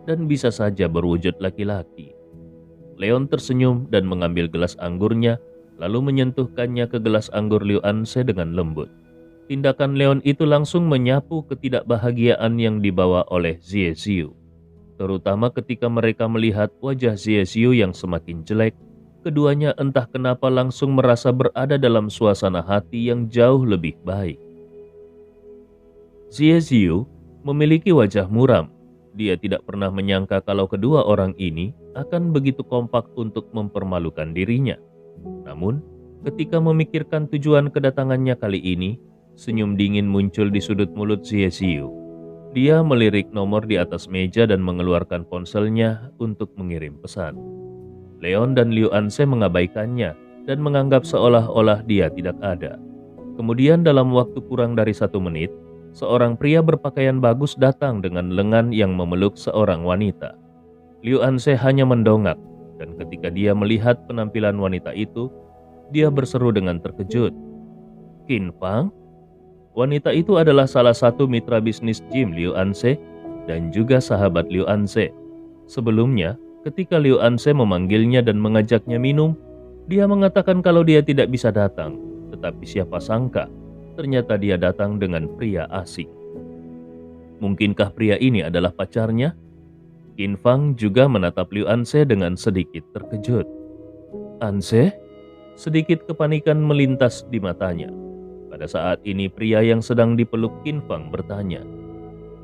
dan bisa saja berwujud laki-laki." Leon tersenyum dan mengambil gelas anggurnya, lalu menyentuhkannya ke gelas anggur Liu Anse dengan lembut. Tindakan Leon itu langsung menyapu ketidakbahagiaan yang dibawa oleh Xie Xiu. Terutama ketika mereka melihat wajah Xie Xiu yang semakin jelek, keduanya entah kenapa langsung merasa berada dalam suasana hati yang jauh lebih baik. Xie Xiu memiliki wajah muram. Dia tidak pernah menyangka kalau kedua orang ini akan begitu kompak untuk mempermalukan dirinya. Namun, ketika memikirkan tujuan kedatangannya kali ini, senyum dingin muncul di sudut mulut Xie Xiu. Dia melirik nomor di atas meja dan mengeluarkan ponselnya untuk mengirim pesan. Leon dan Liu Anse mengabaikannya dan menganggap seolah-olah dia tidak ada. Kemudian dalam waktu kurang dari 1 menit, seorang pria berpakaian bagus datang dengan lengan yang memeluk seorang wanita. Liu Anse hanya mendongak, dan ketika dia melihat penampilan wanita itu, dia berseru dengan terkejut. "Qin Fang?" Wanita itu adalah salah satu mitra bisnis Jim Liu Anse dan juga sahabat Liu Anse. Sebelumnya, ketika Liu Anse memanggilnya dan mengajaknya minum, dia mengatakan kalau dia tidak bisa datang. Tetapi siapa sangka, ternyata dia datang dengan pria asing. Mungkinkah pria ini adalah pacarnya? Qin Fang juga menatap Liu Anse dengan sedikit terkejut. "Anse?" Sedikit kepanikan melintas di matanya. Pada saat ini pria yang sedang dipeluk Qin Fang bertanya,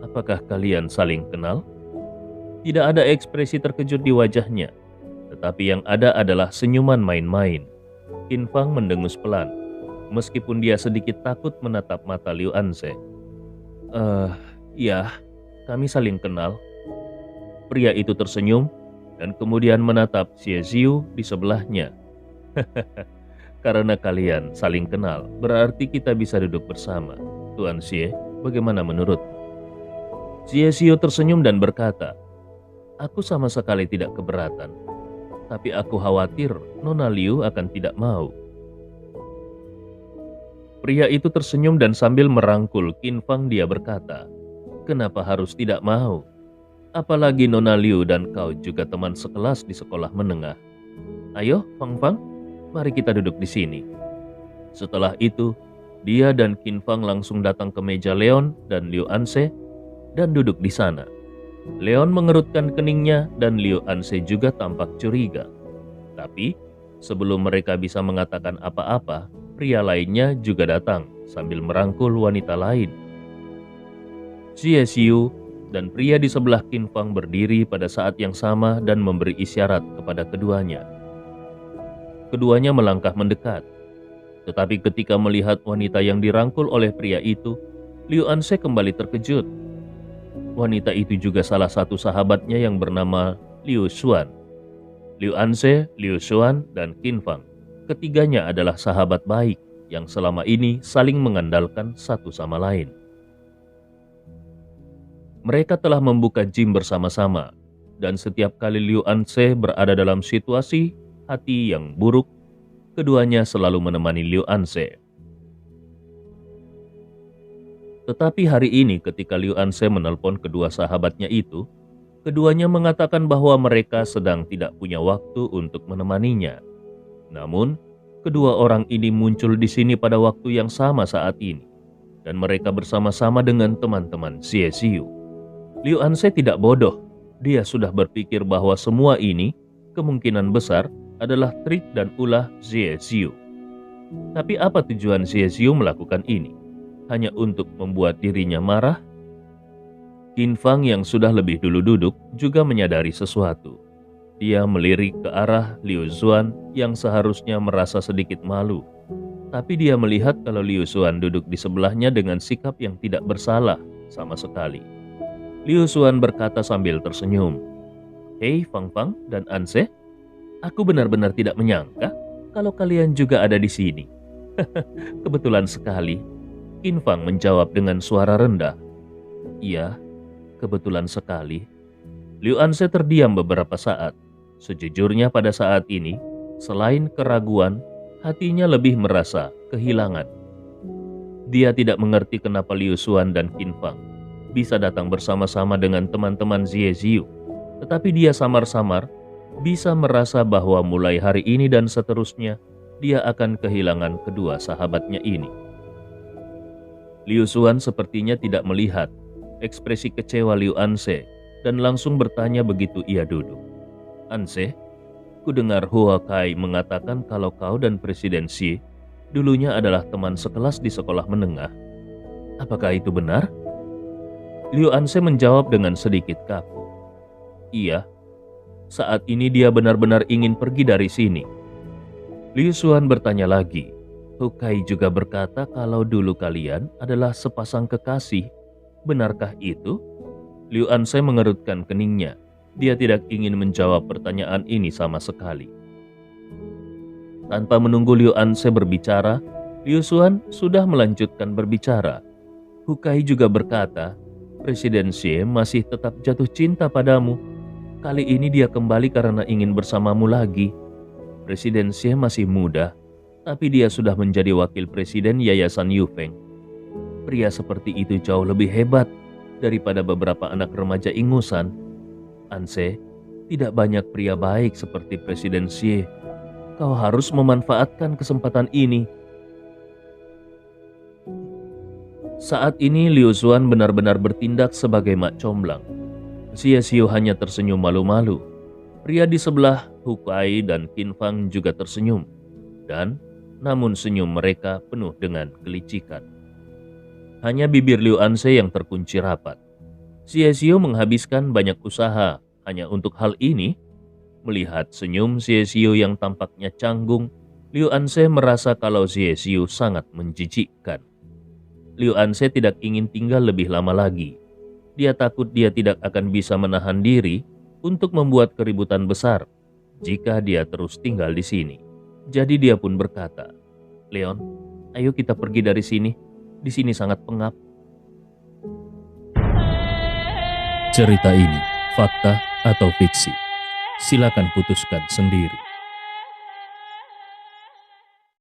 "Apakah kalian saling kenal?" Tidak ada ekspresi terkejut di wajahnya, tetapi yang ada adalah senyuman main-main. Qin Fang mendengus pelan, meskipun dia sedikit takut menatap mata Liu Anse. Ya, kami saling kenal." Pria itu tersenyum dan kemudian menatap Xie Xiu di sebelahnya. "Karena kalian saling kenal, berarti kita bisa duduk bersama. Tuan Xie, bagaimana menurut?" Xie Xiu tersenyum dan berkata, "Aku sama sekali tidak keberatan, tapi aku khawatir Nona Liu akan tidak mau." Pria itu tersenyum dan sambil merangkul Qin Fang dia berkata, "Kenapa harus tidak mau? Apalagi Nona Liu dan kau juga teman sekelas di sekolah menengah. Ayo, Fang Fang, mari kita duduk di sini." Setelah itu, dia dan Qin Fang langsung datang ke meja Leon dan Liu Anse dan duduk di sana. Leon mengerutkan keningnya dan Liu Anse juga tampak curiga. Tapi, sebelum mereka bisa mengatakan apa-apa, pria lainnya juga datang sambil merangkul wanita lain. Xie Xiu dan pria di sebelah Qin Fang berdiri pada saat yang sama dan memberi isyarat kepada keduanya. Keduanya melangkah mendekat. Tetapi ketika melihat wanita yang dirangkul oleh pria itu, Liu Anse kembali terkejut. Wanita itu juga salah satu sahabatnya yang bernama Liu Xuan. Liu Anse, Liu Xuan, dan Qin Fang. Ketiganya adalah sahabat baik yang selama ini saling mengandalkan satu sama lain. Mereka telah membuka gym bersama-sama, dan setiap kali Liu Anse berada dalam situasi hati yang buruk, keduanya selalu menemani Liu Anse. Tetapi hari ini ketika Liu Anse menelpon kedua sahabatnya itu, keduanya mengatakan bahwa mereka sedang tidak punya waktu untuk menemaninya. Namun, kedua orang ini muncul di sini pada waktu yang sama saat ini, dan mereka bersama-sama dengan teman-teman Xie Xiu. Liu Anse tidak bodoh. Dia sudah berpikir bahwa semua ini kemungkinan besar adalah trik dan ulah Xie Xiu. Tapi apa tujuan Xie Xiu melakukan ini? Hanya untuk membuat dirinya marah? Qin Fang yang sudah lebih dulu duduk juga menyadari sesuatu. Dia melirik ke arah Liu Xuan yang seharusnya merasa sedikit malu. Tapi dia melihat kalau Liu Xuan duduk di sebelahnya dengan sikap yang tidak bersalah sama sekali. Liu Xuan berkata sambil tersenyum, "Hei Fang Fang dan Anse, aku benar-benar tidak menyangka kalau kalian juga ada di sini." "Kebetulan sekali," Qin Fang menjawab dengan suara rendah. "Iya, kebetulan sekali." Liu Anse terdiam beberapa saat. Sejujurnya pada saat ini, selain keraguan, hatinya lebih merasa kehilangan. Dia tidak mengerti kenapa Liu Xuan dan Qin Fang bisa datang bersama-sama dengan teman-teman Xie Xiu. Tetapi dia samar-samar bisa merasa bahwa mulai hari ini dan seterusnya, dia akan kehilangan kedua sahabatnya ini. Liu Xuan sepertinya tidak melihat ekspresi kecewa Liu Anse dan langsung bertanya begitu ia duduk. "Anse, ku dengar Hua Kai mengatakan kalau kau dan Presiden Xi dulunya adalah teman sekelas di sekolah menengah. Apakah itu benar?" Liu Anse menjawab dengan sedikit kaku. Iya, saat ini dia benar-benar ingin pergi dari sini. Liu Xuan bertanya lagi. Hukai juga berkata kalau dulu kalian adalah sepasang kekasih. Benarkah itu? Liu Anse mengerutkan keningnya. Dia tidak ingin menjawab pertanyaan ini sama sekali. Tanpa menunggu Liu Anse berbicara, Liu Xuan sudah melanjutkan berbicara. Hukai juga berkata, Presiden Xie masih tetap jatuh cinta padamu. Kali ini dia kembali karena ingin bersamamu lagi. Presiden Xie masih muda, tapi dia sudah menjadi wakil presiden Yayasan Yufeng. Pria seperti itu jauh lebih hebat daripada beberapa anak remaja ingusan. Anse, tidak banyak pria baik seperti Presiden Xie. Kau harus memanfaatkan kesempatan ini. Saat ini Liu Xuan benar-benar bertindak sebagai mak comblang. Xie Xiu hanya tersenyum malu-malu. Pria di sebelah, Hukai dan Qin Fang juga tersenyum. Namun senyum mereka penuh dengan kelicikan. Hanya bibir Liu Anse yang terkunci rapat. Xie Xiu menghabiskan banyak usaha hanya untuk hal ini. Melihat senyum Xie Xiu yang tampaknya canggung, Liu Anse merasa kalau Xie Xiu sangat menjijikkan. Liu Anse tidak ingin tinggal lebih lama lagi. Dia takut dia tidak akan bisa menahan diri untuk membuat keributan besar jika dia terus tinggal di sini. Jadi dia pun berkata, Leon, ayo kita pergi dari sini. Di sini sangat pengap. Cerita ini fakta atau fiksi? Silakan putuskan sendiri.